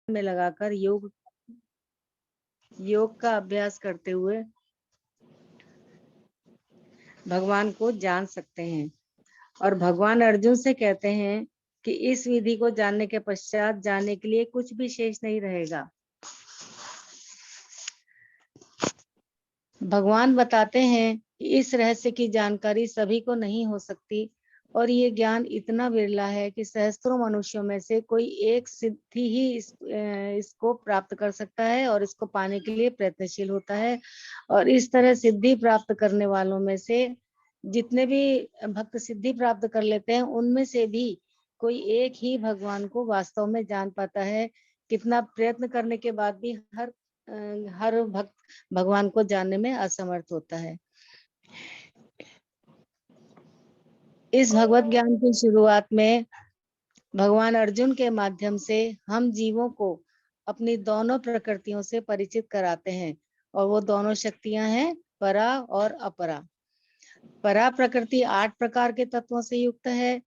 में लगाकर योग का अभ्यास करते हुए भगवान को जान सकते हैं। और भगवान अर्जुन से कहते हैं कि इस विधि को जानने के पश्चात जाने के लिए कुछ भी शेष नहीं रहेगा। भगवान बताते हैं कि इस रहस्य की जानकारी सभी को नहीं हो सकती और ये ज्ञान इतना विरला है कि सहस्त्रों मनुष्यों में से कोई एक सिद्धि ही इसको प्राप्त कर सकता है और इसको पाने के लिए प्रयत्नशील होता है। और इस तरह सिद्धि प्राप्त करने वालों में से जितने भी भक्त सिद्धि प्राप्त कर लेते हैं उनमें से भी कोई एक ही भगवान को वास्तव में जान पाता है। कितना प्रयत्न करने के बाद भी हर भक्त भगवान को जानने में असमर्थ होता है। इस भगवत ज्ञान की शुरुआत में भगवान अर्जुन के माध्यम से हम जीवों को अपनी दोनों प्रकृतियों से परिचित कराते हैं और वो दोनों शक्तियां हैं परा और अपरा। परा प्रकृति 8 प्रकार के तत्वों से युक्त है।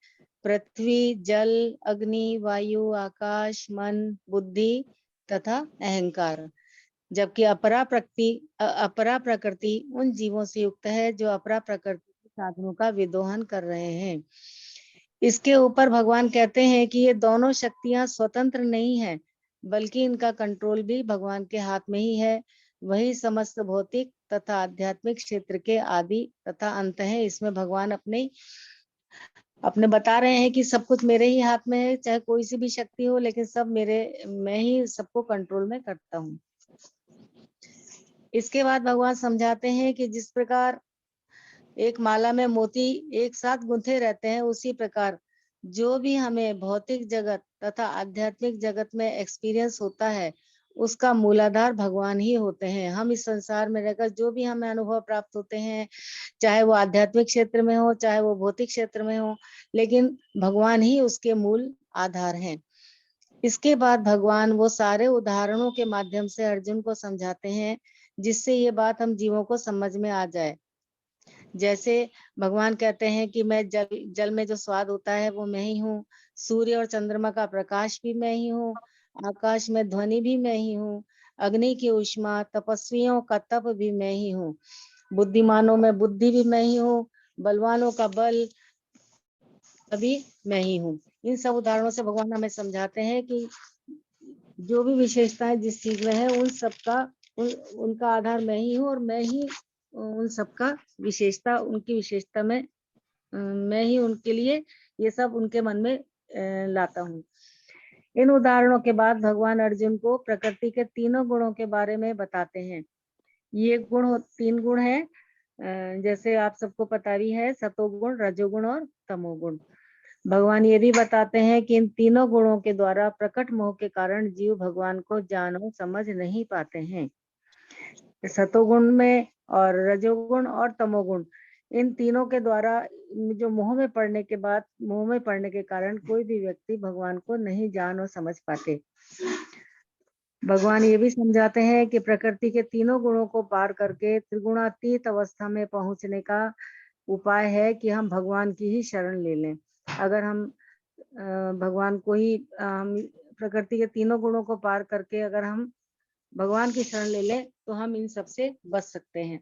पृथ्वी, जल, अग्नि, वायु, आकाश, मन, बुद्धि तथा अहंकार। जबकि अपरा प्रकृति उन जीवों से युक्त है जो अपरा प्रकृति के साधनों का विदोहन कर रहे हैं। इसके ऊपर भगवान कहते हैं कि ये दोनों शक्तियां स्वतंत्र नहीं है, बल्कि इनका कंट्रोल भी भगवान के हाथ में ही है। वही समस्त भौतिक तथा आध्यात्मिक क्षेत्र के आदि तथा अंत है। इसमें भगवान अपने बता रहे हैं कि सब कुछ मेरे ही हाथ में है, चाहे कोई सी भी शक्ति हो, लेकिन सब मैं ही सबको कंट्रोल में करता हूँ। इसके बाद भगवान समझाते हैं कि जिस प्रकार एक माला में मोती एक साथ गुंथे रहते हैं, उसी प्रकार जो भी हमें भौतिक जगत तथा आध्यात्मिक जगत में एक्सपीरियंस होता है, उसका मूलाधार भगवान ही होते हैं। हम इस संसार में रहकर जो भी हमें अनुभव प्राप्त होते हैं, चाहे वो आध्यात्मिक क्षेत्र में हो, चाहे वो भौतिक क्षेत्र में हो, लेकिन भगवान ही उसके मूल आधार हैं। इसके बाद भगवान वो सारे उदाहरणों के माध्यम से अर्जुन को समझाते हैं, जिससे ये बात हम जीवों को समझ में आ जाए। जैसे भगवान कहते हैं कि मैं जल में जो स्वाद होता है वो मैं ही हूँ, सूर्य और चंद्रमा का प्रकाश भी मैं ही हूँ, आकाश में ध्वनि भी मैं ही हूँ, अग्नि की ऊष्मा, तपस्वियों का तप भी मैं ही हूँ, बुद्धिमानों में बुद्धि भी मैं ही हूँ, बलवानों का बल अभी मैं ही हूँ। इन सब उदाहरणों से भगवान हमें समझाते हैं कि जो भी विशेषताएं जिस चीज में है उन सबका उनका आधार मैं ही हूँ और मैं ही उन सबका उनकी विशेषता में मैं ही उनके लिए ये सब उनके मन में लाता हूँ। इन उदाहरणों के बाद भगवान अर्जुन को प्रकृति के तीनों गुणों के बारे में बताते हैं। ये 3 गुण है, जैसे आप सबको पता भी है, सतोगुण, रजोगुण और तमोगुण। भगवान ये भी बताते हैं कि इन तीनों गुणों के द्वारा प्रकट मोह के कारण जीव भगवान को जान और समझ नहीं पाते हैं। सतोगुण में और रजोगुण और तमोगुण, इन तीनों के द्वारा जो मोह में पड़ने के कारण कोई भी व्यक्ति भगवान को नहीं जान और समझ पाते। भगवान ये भी समझाते हैं कि प्रकृति के तीनों गुणों को पार करके त्रिगुणातीत अवस्था में पहुंचने का उपाय है कि हम भगवान की ही शरण ले लें। अगर हम भगवान को ही प्रकृति के तीनों गुणों को पार करके अगर हम भगवान की शरण ले लें तो हम इन सब से बच सकते हैं।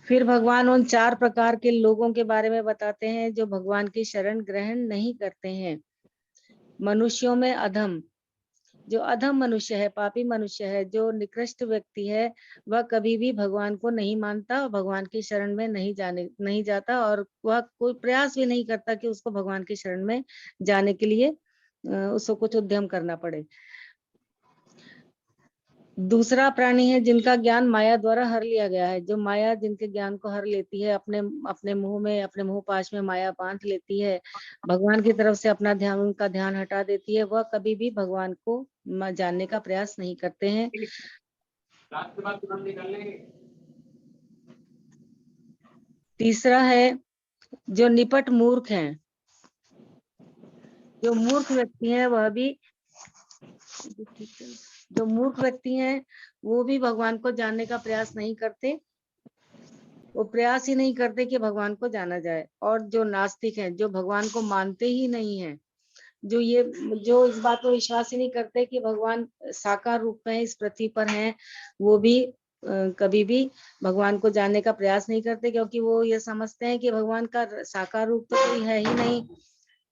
फिर भगवान उन 4 प्रकार के लोगों के बारे में बताते हैं जो भगवान की शरण ग्रहण नहीं करते हैं। मनुष्यों में अधम, जो अधम मनुष्य है, पापी मनुष्य है, जो निकृष्ट व्यक्ति है, वह कभी भी भगवान को नहीं मानता और भगवान की शरण में नहीं जाता और वह कोई प्रयास भी नहीं करता कि उसको भगवान की शरण में जाने के लिए उसको कुछ उद्यम करना पड़े। दूसरा प्राणी है जिनका ज्ञान माया द्वारा हर लिया गया है, जो माया जिनके ज्ञान को हर लेती है, अपने मुंह पाश में माया बांध लेती है, भगवान की तरफ से उनका ध्यान हटा देती है, वह कभी भी भगवान को जानने का प्रयास नहीं करते हैं। तीसरा है जो निपट मूर्ख हैं, जो मूर्ख व्यक्ति हैं वह भी जो मूर्ख व्यक्ति हैं वो भी भगवान को जानने का प्रयास नहीं करते, वो प्रयास ही नहीं करते कि भगवान को जाना जाए। और जो नास्तिक हैं, जो भगवान को मानते ही नहीं हैं, जो इस बात को विश्वास ही नहीं करते कि भगवान साकार रूप में इस पृथ्वी पर हैं, वो भी कभी भी भगवान को जानने का प्रयास नहीं करते, क्योंकि वो ये समझते हैं कि भगवान का साकार रूप तो कोई है ही नहीं,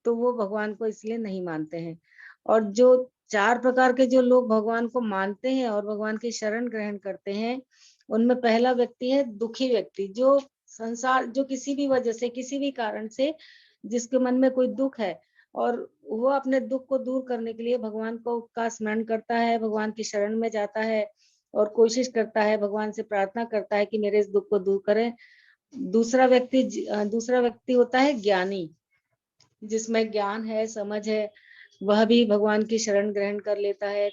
तो वो भगवान को इसलिए नहीं मानते हैं। और जो 4 प्रकार के जो लोग भगवान को मानते हैं और भगवान की शरण ग्रहण करते हैं, उनमें पहला व्यक्ति है दुखी व्यक्ति, जो किसी भी वजह से, किसी भी कारण से जिसके मन में कोई दुख है और वो अपने दुख को दूर करने के लिए भगवान को का स्मरण करता है, भगवान की शरण में जाता है और कोशिश करता है, भगवान से प्रार्थना करता है कि मेरे इस दुख को दूर करें। दूसरा व्यक्ति होता है ज्ञानी, जिसमें ज्ञान है, समझ है, वह भी भगवान की शरण ग्रहण कर लेता है।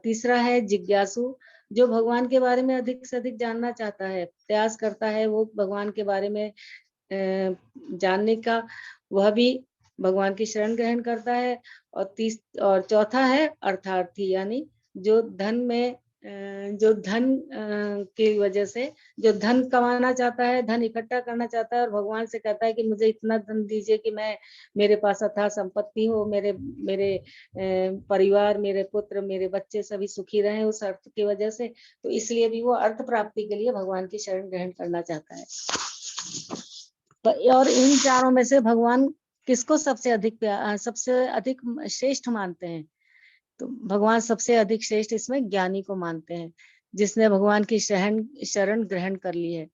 तीसरा है जिज्ञासु, जो भगवान के बारे में अधिक से अधिक जानना चाहता है, प्रयास करता है वो भगवान के बारे में जानने का, वह भी भगवान की शरण ग्रहण करता है। और चौथा है अर्थार्थी, यानी जो धन की वजह से, जो धन कमाना चाहता है, धन इकट्ठा करना चाहता है और भगवान से कहता है कि मुझे इतना धन दीजिए कि मेरे पास अथाह संपत्ति हो, मेरे मेरे परिवार, मेरे पुत्र, मेरे बच्चे सभी सुखी रहें उस अर्थ की वजह से। तो इसलिए भी वो अर्थ प्राप्ति के लिए भगवान की शरण ग्रहण करना चाहता है। और इन चारों में से भगवान किसको सबसे अधिक श्रेष्ठ मानते हैं? तो भगवान सबसे अधिक श्रेष्ठ इसमें ज्ञानी को मानते हैं, जिसने भगवान की शरण ग्रहण कर ली है,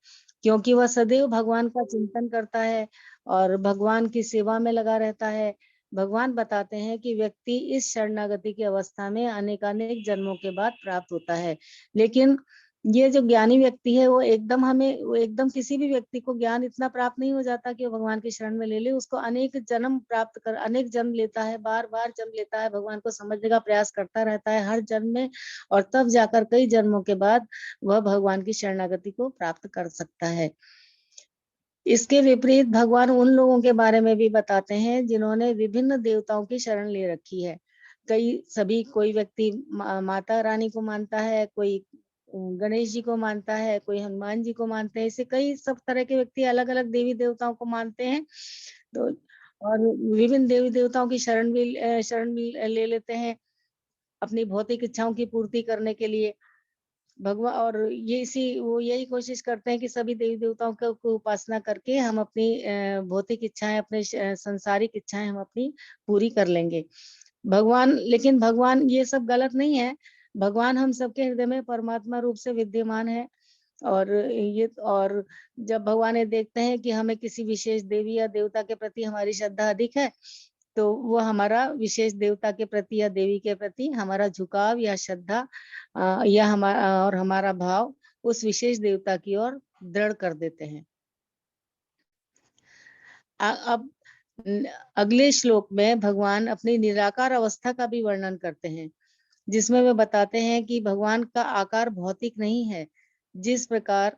क्योंकि वह सदैव भगवान का चिंतन करता है और भगवान की सेवा में लगा रहता है। भगवान बताते हैं कि व्यक्ति इस शरणागति की अवस्था में अनेकानेक जन्मों के बाद प्राप्त होता है, लेकिन ये जो ज्ञानी व्यक्ति है वो एकदम किसी भी व्यक्ति को ज्ञान इतना प्राप्त नहीं हो जाता कि वो भगवान की शरण में ले ले। उसको अनेक जन्म लेता है, बार बार जन्म लेता है, भगवान को समझने का प्रयास करता रहता है हर जन्म में, और तब जाकर कई जन्मों के बाद वह भगवान की शरणागति को प्राप्त कर सकता है। इसके विपरीत भगवान उन लोगों के बारे में भी बताते हैं जिन्होंने विभिन्न देवताओं की शरण ले रखी है। कोई व्यक्ति माता रानी को मानता है, कोई गणेश जी को मानता है, कोई हनुमान जी को मानते हैं, ऐसे कई सब तरह के व्यक्ति अलग अलग देवी देवताओं को मानते हैं। तो और विभिन्न देवी देवताओं की शरण भी ले लेते हैं अपनी भौतिक इच्छाओं की पूर्ति करने के लिए। भगवान और वो यही कोशिश करते हैं कि सभी देवी देवताओं को उपासना करके हम अपनी भौतिक इच्छाएं, अपने संसारिक इच्छाएं हम अपनी पूरी कर लेंगे। लेकिन भगवान ये सब गलत नहीं है। भगवान हम सबके हृदय में परमात्मा रूप से विद्यमान है, और जब भगवान ये देखते हैं कि हमें किसी विशेष देवी या देवता के प्रति हमारी श्रद्धा अधिक है, तो वो हमारा विशेष देवता के प्रति या देवी के प्रति हमारा झुकाव या श्रद्धा या हमारा भाव उस विशेष देवता की ओर दृढ़ कर देते हैं। अब अगले श्लोक में भगवान अपनी निराकार अवस्था का भी वर्णन करते हैं, जिसमें वे बताते हैं कि भगवान का आकार भौतिक नहीं है। जिस प्रकार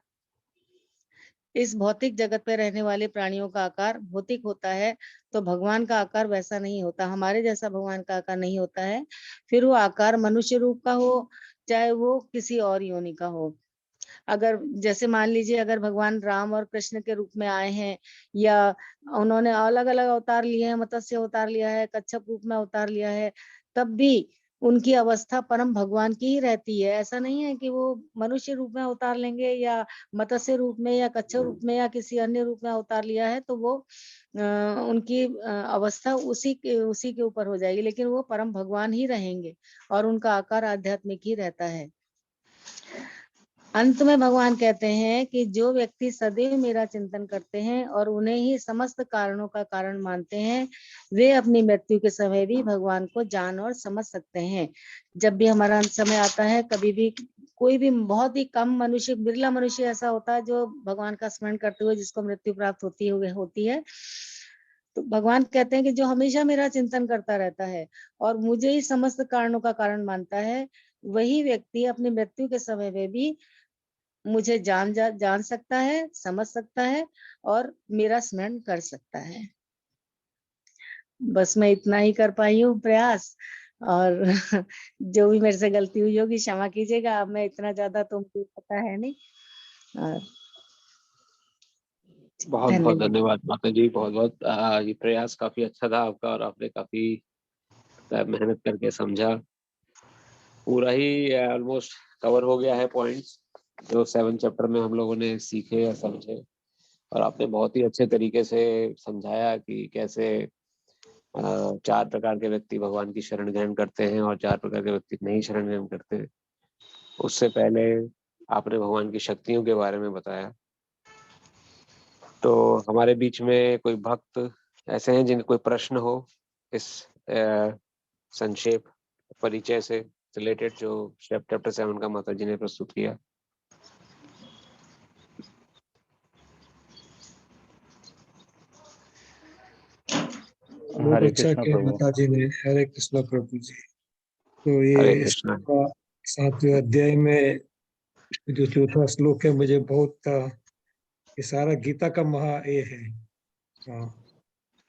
इस भौतिक जगत पे रहने वाले प्राणियों का आकार भौतिक होता है, तो भगवान का आकार वैसा नहीं होता, हमारे जैसा भगवान का आकार नहीं होता है। फिर वो आकार मनुष्य रूप का हो, चाहे वो किसी और योनि का हो। अगर जैसे मान लीजिए अगर भगवान राम और कृष्ण के रूप में आए हैं, या उन्होंने अलग अलग अवतार लिए हैं, मत्स्य अवतार लिया है, कच्छप रूप में अवतार लिया है, तब भी उनकी अवस्था परम भगवान की ही रहती है। ऐसा नहीं है कि वो मनुष्य रूप में अवतार लेंगे या मत्स्य रूप में या कच्छप रूप में या किसी अन्य रूप में अवतार लिया है तो वो उनकी अवस्था उसी के ऊपर हो जाएगी, लेकिन वो परम भगवान ही रहेंगे और उनका आकार आध्यात्मिक ही रहता है। अंत में भगवान कहते हैं कि जो व्यक्ति सदैव मेरा चिंतन करते हैं और उन्हें ही समस्त कारणों का कारण मानते हैं, वे अपनी मृत्यु के समय भी भगवान को जान और समझ सकते हैं। जब भी हमारा अंत समय आता है, कभी भी कोई भी बहुत ही कम मनुष्य, बिरला मनुष्य ऐसा होता है जो भगवान का स्मरण करते हुए जिसको मृत्यु प्राप्त होती है। तो भगवान कहते हैं कि जो हमेशा मेरा चिंतन करता रहता है और मुझे ही समस्त कारणों का कारण मानता है, वही व्यक्ति अपनी मृत्यु के समय में भी मुझे जान सकता है, समझ सकता है और मेरा स्मरण कर सकता है। बस मैं इतना ही कर पाई हूँ प्रयास, और जो भी मेरे से गलती हुई होगी क्षमा कीजिएगा। अब मैं इतना ज्यादा तो मुझे पता है नहीं। और बहुत बहुत धन्यवाद माता जी, बहुत बहुत ये प्रयास काफी अच्छा था आपका और आपने काफी मेहनत करके समझा। पूरा ही ऑलमोस्ट कवर हो गया है पॉइंट्स जो 7 चैप्टर में हम लोगों ने सीखे या समझे। और आपने बहुत ही अच्छे तरीके से समझाया कि कैसे 4 प्रकार के व्यक्ति भगवान की शरण ग्रहण करते हैं और 4 प्रकार के व्यक्ति नहीं शरण ग्रहण करते। उससे पहले आपने भगवान की शक्तियों के बारे में बताया। तो हमारे बीच में कोई भक्त ऐसे हैं जिनके कोई प्रश्न हो इस संक्षेप परिचय से रिलेटेड जो चैप्टर 7 का माता जी ने प्रस्तुत किया? बहुत अच्छा किया माता जी ने। हरे कृष्णा प्रभु जी। तो हरे ये कृष्णा। 7वें अध्याय में जो चौथा श्लोक है, मुझे बहुत ये सारा गीता का महा ये है। हाँ,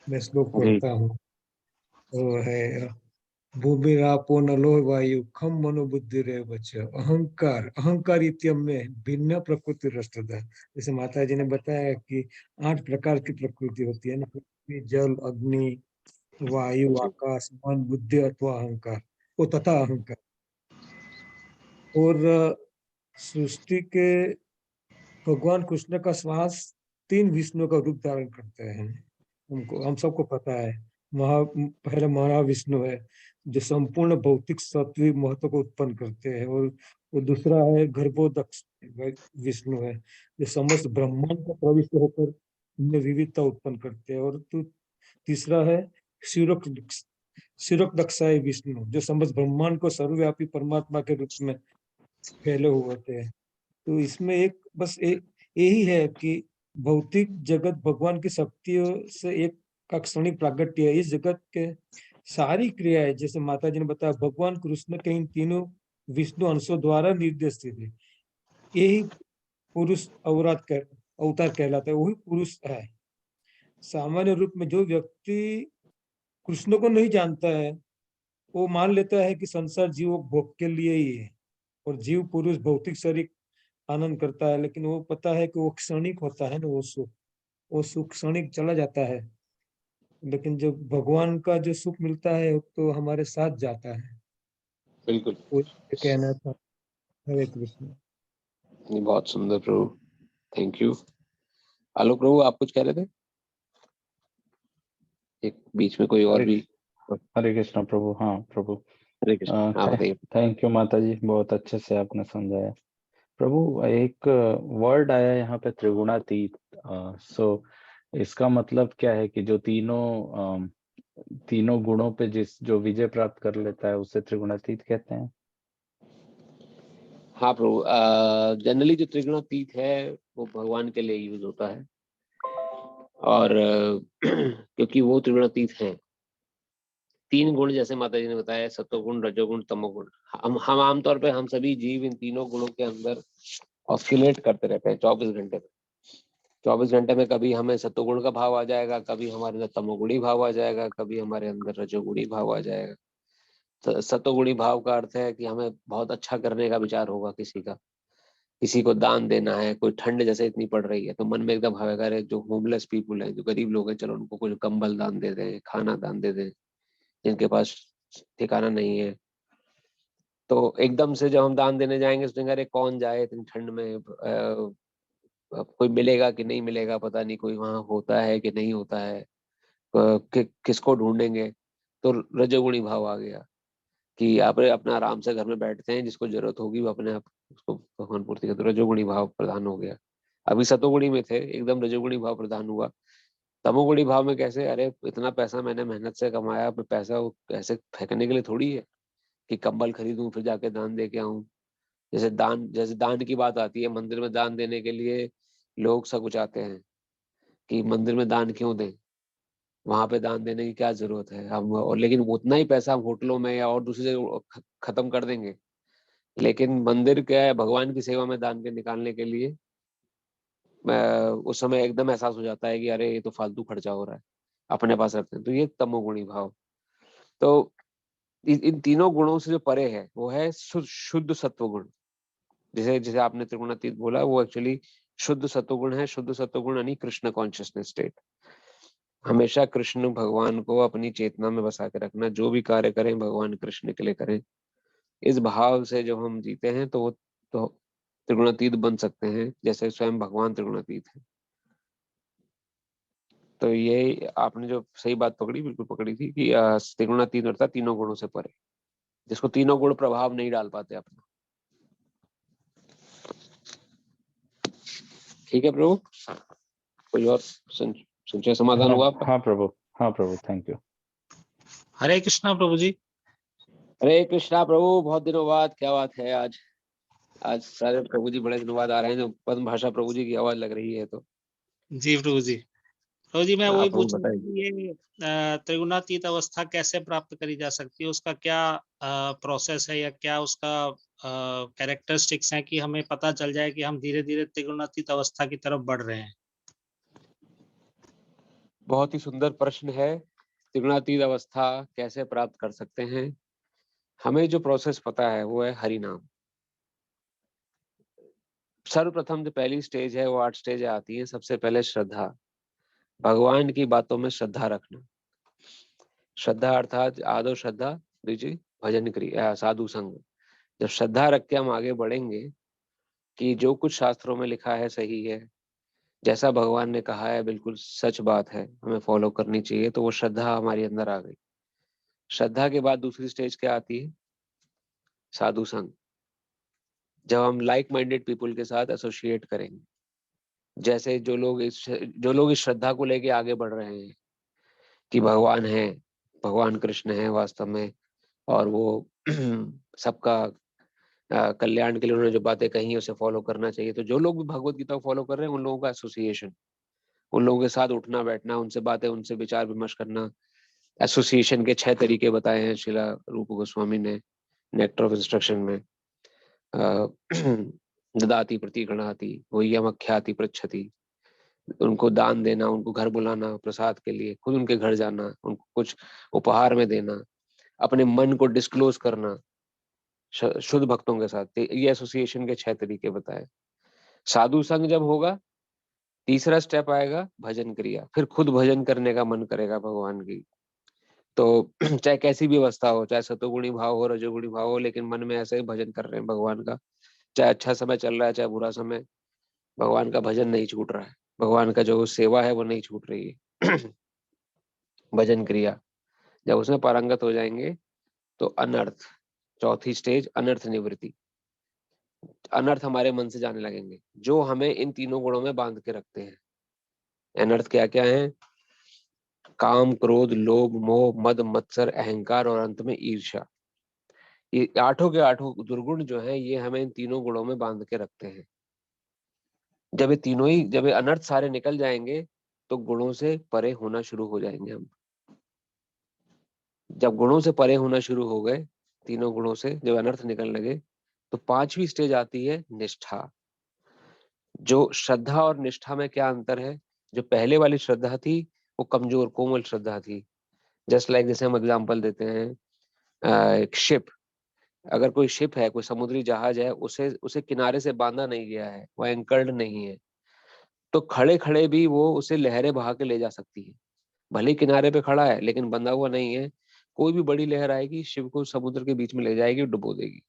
मैं श्लोक जी पढ़ता हूँ। वो है भूमिरापो नलो वायु खम मनोबुद्धि रे बच अहंकार अहंकार इत्यम में भिन्न प्रकृति रष्टदा। जैसे माता जी ने बताया कि 8 प्रकार की प्रकृति होती है ना, पृथ्वी, जल, अग्नि, वायु, आकाश, मन, बुद्धि अथवा अहंकार, वो तथा अहंकार। और सृष्टि के भगवान कृष्ण का श्वास 3 विष्णु का रूप धारण करते हैं। हम सबको पता है। पहले महाविष्णु है जो संपूर्ण भौतिक सत्वी महत्व को उत्पन्न करते हैं, और वो दूसरा है गर्भोदक्ष विष्णु है जो समस्त ब्रह्मांड का प्रविष्ट होकर उनमें विविधता उत्पन्न करते हैं, और तीसरा है शिरोक्ष विष्णु जो समस्त ब्रह्मांड को सर्वव्यापी परमात्मा के रूप में फैले हुए होते हैं। तो इसमें एक बस यही है कि भौतिक जगत भगवान की शक्तियों से एक का क्षणिक प्रागट्य है। इस जगत के सारी क्रियाएं, जैसे माता जी ने बताया, भगवान कृष्ण के इन तीनों विष्णु अंशों द्वारा निर्देशित है। यही पुरुष अवतार कहलाता है, वही पुरुष है। सामान्य रूप में जो व्यक्ति कृष्ण को नहीं जानता है वो मान लेता है कि संसार जीव भोग के लिए ही है, और जीव पुरुष भौतिक शरीर आनंद करता है, लेकिन वो पता है कि वो क्षणिक होता है ना, वो सुख क्षणिक चला जाता है। लेकिन जो भगवान का जो सुख मिलता है वो तो हमारे साथ जाता है। बिल्कुल। वो कहना था। हरे कृष्ण। बहुत सुंदर प्रभु, थैंक यू। आलोक प्रभु, आप कुछ कह रहे थे? एक बीच में कोई और भी। हरे कृष्ण प्रभु। हाँ प्रभु। हरे कृष्ण, हाँ बताइए। थैंक यू माता जी, बहुत अच्छे से आपने समझाया। प्रभु एक वर्ड आया यहाँ पे त्रिगुणातीत। सो इसका मतलब क्या है कि जो तीनों गुणों पे जो विजय प्राप्त कर लेता है उसे त्रिगुणातीत कहते हैं? हाँ प्रभु, जनरली जो त्रिगुणातीत है वो भगवान के लिए यूज होता है। और क्योंकि वो त्रिगुणातीत हैं। 3 गुण जैसे माता जी ने बताया, सत्वगुण, रजोगुण, तमोगुण। हम आमतौर पे हम सभी जीव इन तीनों गुणों के अंदर ऑस्किलेट करते रहते हैं 24 घंटे में। 24 घंटे में कभी हमें सत्वगुण का भाव आ जाएगा, कभी हमारे अंदर तमोगुणी भाव आ जाएगा, कभी हमारे अंदर रजोगुणी भाव आ जाएगा। तो सत्वगुणी भाव का अर्थ है कि हमें बहुत अच्छा करने का विचार होगा किसी का, किसी को दान देना है। कोई ठंड जैसे इतनी पड़ रही है तो मन में एकदम भावेगा, अरे जो होमलेस पीपुल हैं, जो गरीब लोग हैं, चलो उनको कुछ कंबल दान दे दें, खाना दान दे दें, जिनके पास ठिकाना नहीं है। तो एकदम से जब हम दान देने जाएंगे सोचेंगे अरे कौन जाए इतनी ठंड में, कोई मिलेगा कि नहीं मिलेगा पता नहीं, कोई वहां होता है कि नहीं होता है, किसको ढूंढेंगे। तो रजोगुणी भाव आ गया कि आप अपना आराम से घर में बैठते हैं, जिसको जरूरत होगी वो अपने आप उसको भगवान पूर्ति करते। रजोगुणी भाव प्रधान हो गया। अभी सतोगुणी में थे, एकदम रजोगुणी भाव प्रधान हुआ। तमोगुणी भाव में कैसे, अरे इतना पैसा मैंने मेहनत से कमाया, पैसा वो ऐसे फेंकने के लिए थोड़ी है कि कंबल खरीदूं फिर जाके दान दे के आऊं। जैसे दान की बात आती है, मंदिर में दान देने के लिए लोग सकुचाते हैं कि मंदिर में दान क्यों दें, वहां पे दान देने की क्या जरूरत है हम, और लेकिन उतना ही पैसा हम होटलों में या और दूसरी जगह खत्म कर देंगे। लेकिन मंदिर क्या है, भगवान की सेवा में दान के निकालने के लिए उस समय एकदम एहसास हो जाता है कि अरे ये तो फालतू खर्चा हो रहा है, अपने पास रखते हैं। तो ये तमोगुणी भाव। तो इन तीनों गुणों से जो परे है वो है शुद्ध सत्वगुण। जैसे जैसे आपने त्रिगुणातीत बोला, वो एक्चुअली शुद्ध सत्वगुण है। शुद्ध सत्वगुण यानी कृष्ण कॉन्शियसनेस स्टेट। हमेशा कृष्ण भगवान को अपनी चेतना में बसा के रखना, जो भी कार्य करें भगवान कृष्ण के लिए करें। इस भाव से जब हम जीते हैं तो वो तो त्रिगुणातीत बन सकते हैं, जैसे स्वयं भगवान त्रिगुणातीत है। तो ये आपने जो सही बात पकड़ी, बिल्कुल पकड़ी थी कि त्रिगुणातीत अर्थात तीनों गुणों से परे, जिसको तीनों गुण प्रभाव नहीं डाल पाते अपना। ठीक है प्रभु, कोई और संशय समाधान हुआ आपका? हाँ प्रभु, हाँ प्रभु, थैंक यू। हरे कृष्णा प्रभु जी। हरे कृष्णा प्रभु, बहुत दिनों बाद, क्या बात है आज सारे प्रभु जी बड़े दिनों बाद आ रहे हैं, जो पद्म भाषा प्रभु जी की आवाज लग रही है। तो जी प्रभु जी, प्रभु जी मैं वही आप प्रभु पूछ रहा था बताइए। कि ये त्रिगुणातीत अवस्था कैसे प्राप्त करी जा सकती है, उसका क्या प्रोसेस है या क्या उसका कैरेक्टरिस्टिक्स है कि हमें पता चल जाए कि हम धीरे धीरे त्रिगुणातीत अवस्था की तरफ बढ़ रहे हैं। बहुत ही सुंदर प्रश्न है। त्रिगुणातीत अवस्था कैसे प्राप्त कर सकते हैं? हमें जो प्रोसेस पता है वो है हरि नाम। सर्वप्रथम जो पहली स्टेज है वो 8 स्टेज आती है। सबसे पहले श्रद्धा, भगवान की बातों में श्रद्धा रखना। श्रद्धा अर्थात आदो श्रद्धा, द्वितीय भजन क्रिया, साधु संग। जब श्रद्धा रख के हम आगे बढ़ेंगे कि जो कुछ शास्त्रों में लिखा है सही है, जैसा भगवान ने कहा है बिल्कुल सच बात है, हमें फॉलो करनी चाहिए, तो वो श्रद्धा हमारे अंदर आ गई। श्रद्धा के बाद दूसरी स्टेज क्या आती है? साधु संग। जब हम लाइक माइंडेड पीपल के साथ एसोसिएट करेंगे, जैसे जो लोग इस श्रद्धा को लेके आगे बढ़ रहे हैं कि भगवान है, भगवान कृष्ण है वास्तव में, और वो सबका कल्याण के लिए उन्होंने जो बातें कही उसे फॉलो करना चाहिए। तो जो लोग भी भगवत गीता को फॉलो कर रहे हैं उन लोगों का एसोसिएशन, उन लोगों के साथ उठना बैठना, उनसे बातें, उनसे विचार विमर्श करना। एसोसिएशन के 6 तरीके बताए हैं श्रीला रूप गोस्वामी ने नेक्टर ऑफ इंस्ट्रक्शन में। ददाति प्रतिगृणाति, वह्यमख्याति पृच्छति। उनको दान देना, उनको घर बुलाना प्रसाद के लिए, खुद उनके घर जाना, उनको कुछ उपहार में देना, अपने मन को डिस्क्लोज करना शुद्ध भक्तों के साथ। ये एसोसिएशन के 6 तरीके बताए। साधु संग जब होगा, तीसरा स्टेप आएगा भजन क्रिया। फिर खुद भजन करने का मन करेगा भगवान की। तो चाहे कैसी भी अवस्था हो, चाहे सतोगुणी भाव हो, रजोगुणी भाव हो, लेकिन मन में ऐसे ही भजन कर रहे हैं भगवान का। चाहे अच्छा समय चल रहा है, चाहे बुरा समय, भगवान का भजन नहीं छूट रहा है, भगवान का जो सेवा है वो नहीं छूट रही है। भजन क्रिया जब उसमें पारंगत हो जाएंगे तो अनर्थ, चौथी स्टेज अनर्थ निवृत्ति। अनर्थ हमारे मन से जाने लगेंगे जो हमें इन तीनों गुणों में बांध के रखते हैं। अनर्थ क्या क्या है? काम, क्रोध, लोभ, मोह, मद, मत्सर, अहंकार और अंत में ईर्ष्या। ये आठों के आठों दुर्गुण जो है ये हमें इन तीनों गुणों में बांध के रखते हैं। जब ये अनर्थ सारे निकल जाएंगे तो गुणों से परे होना शुरू हो जाएंगे हम। जब गुणों से परे होना शुरू हो गए, तीनों गुणों से जब अनर्थ निकलने लगे, तो 5वीं स्टेज आती है निष्ठा। जो श्रद्धा और निष्ठा में क्या अंतर है? जो पहले वाली श्रद्धा थी वो कमजोर कोमल श्रद्धा थी। जस्ट लाइक जैसे हम एग्जांपल देते हैं, एक शिप, अगर कोई शिप है, कोई समुद्री जहाज है, उसे उसे किनारे से बांधा नहीं गया है, वो एंकर्ड नहीं है, तो खड़े खड़े भी वो उसे लहरें बहा के ले जा सकती है। भले ही किनारे पे खड़ा है लेकिन बंधा हुआ नहीं है, कोई भी बड़ी लहर आएगी शिव को समुद्र के बीच में ले जाएगी, डुबो देगी।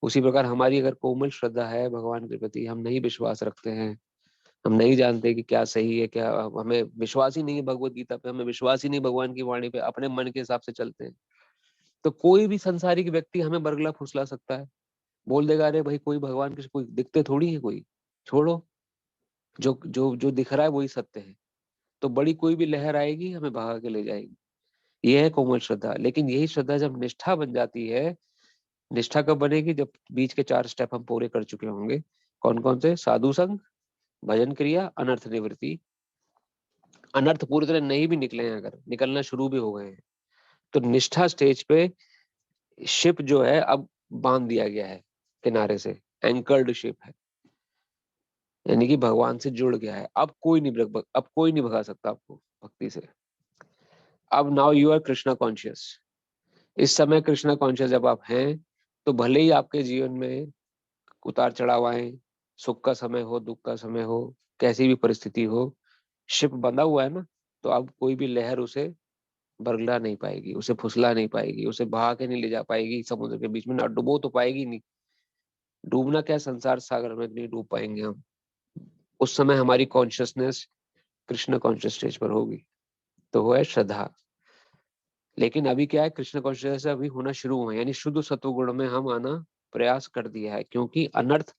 उसी प्रकार हमारी अगर कोमल श्रद्धा है भगवान के प्रति, हम नहीं विश्वास रखते हैं, हम नहीं जानते कि क्या सही है, क्या, हमें विश्वास ही नहीं है भगवत गीता पे, हमें विश्वास ही नहीं भगवान की वाणी पे, अपने मन के हिसाब से चलते हैं, तो कोई भी संसारिक व्यक्ति हमें बरगला फुसला सकता है, बोल देगा अरे भाई कोई भगवान के कोई दिखते थोड़ी है, कोई छोड़ो, जो जो जो दिख रहा है वही सत्य है। तो बड़ी कोई भी लहर आएगी हमें भगा के ले जाएगी। ये है कोमल श्रद्धा। लेकिन यही श्रद्धा जब निष्ठा बन जाती है, निष्ठा कब बनेगी? जब बीच के 4 स्टेप हम पूरे कर चुके होंगे। कौन कौन से? साधु संग, भजन क्रिया, अनर्थ निवृत्ति। अनर्थ पूरी तरह नहीं भी निकले हैं, अगर निकलना शुरू भी हो गए हैं, तो निष्ठा स्टेज पे शिप जो है अब बांध दिया गया है किनारे से, एंकर्ड शिप है, यानी कि भगवान से जुड़ गया है। अब कोई नहीं भगा सकता आपको भक्ति से। अब now you are Krishna conscious. इस समय कृष्णा कॉन्शियस जब आप हैं, तो भले ही आपके जीवन में उतार चढ़ाव आए, सुख का समय हो, दुख का समय हो, कैसी भी परिस्थिति हो, शिप बंधा हुआ है ना, तो तो अब कोई भी लहर उसे बरगला नहीं पाएगी, उसे फुसला नहीं पाएगी, उसे बहा के नहीं ले जा पाएगी समुद्र के बीच में, ना डुबो तो पाएगी नहीं। डूबना क्या, संसार सागर में नहीं डूब पाएंगे हम। उस समय हमारी कॉन्शियसनेस कृष्ण कॉन्शियस स्टेज पर होगी, तो वो है श्रद्धा। लेकिन अभी क्या है, कृष्ण कॉन्शियस अभी होना शुरू हुआ है, यानी शुद्ध सत्वगुण में हम आना प्रयास कर दिया है, क्योंकि अनर्थ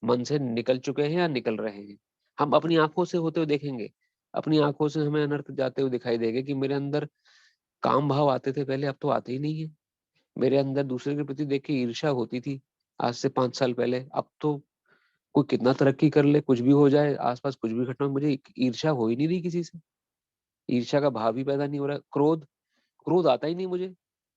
मन से निकल चुके हैं या निकल रहे हैं। हम अपनी आंखों से होते हुए देखेंगे, अपनी आंखों से हमें अनर्थ जाते हुए दिखाई देंगे कि मेरे अंदर काम भाव आते थे पहले, अब तो आते ही नहीं है। मेरे अंदर दूसरे के प्रति देख के ईर्ष्या होती थी आज से 5 साल पहले, अब तो कोई कितना तरक्की कर ले, कुछ भी हो जाए, आसपास कुछ भी घटना, मुझे ईर्ष्या हो ही नहीं रही किसी से। ईर्ष्या का भाव ही पैदा नहीं हो रहा। क्रोध क्रोध आता ही नहीं मुझे,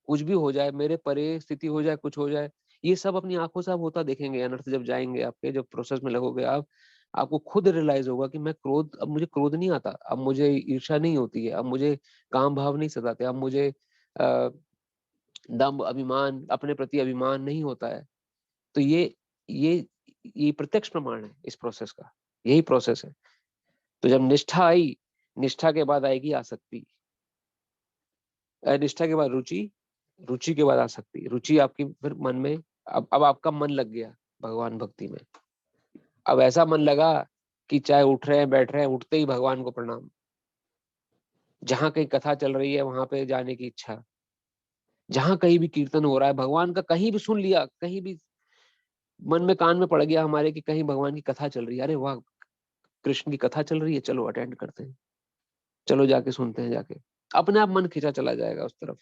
कुछ भी हो जाए, मेरे परे स्थिति हो जाए, कुछ हो जाए, ये सब अपनी आंखों से आप होता देखेंगे। अनर्थ जब जाएंगे आपके, जब प्रोसेस में लगोगे आप, आपको खुद रियलाइज होगा कि मैं क्रोध, अब मुझे क्रोध नहीं आता, अब मुझे ईर्ष्या नहीं होती है, अब मुझे काम भाव नहीं सताते, अब मुझे दम्भ अभिमान, अपने प्रति अभिमान नहीं होता है। तो ये ये प्रत्यक्ष प्रमाण है इस प्रोसेस का, यही प्रोसेस है। तो जब निष्ठा आई, निष्ठा के बाद आएगी आसक्ति, निष्ठा के बाद रुचि, रुचि के बाद आसक्ति, रुचि आपकी फिर मन में, अब आपका मन लग गया भगवान भक्ति में। अब ऐसा मन लगा कि चाहे उठ रहे हैं बैठ रहे हैं, उठते ही भगवान को प्रणाम, जहां कहीं कथा चल रही है वहां पे जाने की इच्छा, जहां कहीं भी कीर्तन हो रहा है भगवान का, कहीं भी सुन लिया, कहीं भी मन में कान में पड़ गया हमारे कि कहीं भगवान की कथा चल रही है, अरे वाह कृष्ण की कथा चल रही है, चलो अटेंड करते हैं, चलो जाके सुनते हैं, जाके अपने आप मन खींचा चला जाएगा उस तरफ।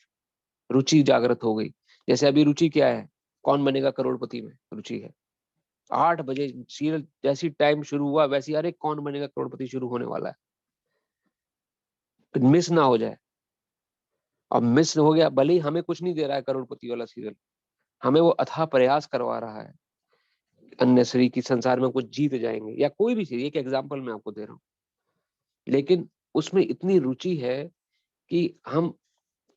रुचि जागृत हो गई। जैसे अभी रुचि क्या है, कौन बनेगा करोड़पति में रुचि है। 8 बजे सीरियल जैसी टाइम शुरू हुआ, वैसी अरे कौन बनेगा करोड़पति शुरू होने वाला है, मिस ना हो जाए। अब मिस हो गया, भले ही हमें कुछ नहीं दे रहा है करोड़पति वाला सीरियल, हमें वो अथाह प्रयास करवा रहा है अन्य की संसार में कुछ जीत जाएंगे, या कोई भी चीज, एक एग्जाम्पल मैं आपको दे रहा हूँ। लेकिन उसमें इतनी रुचि है कि हम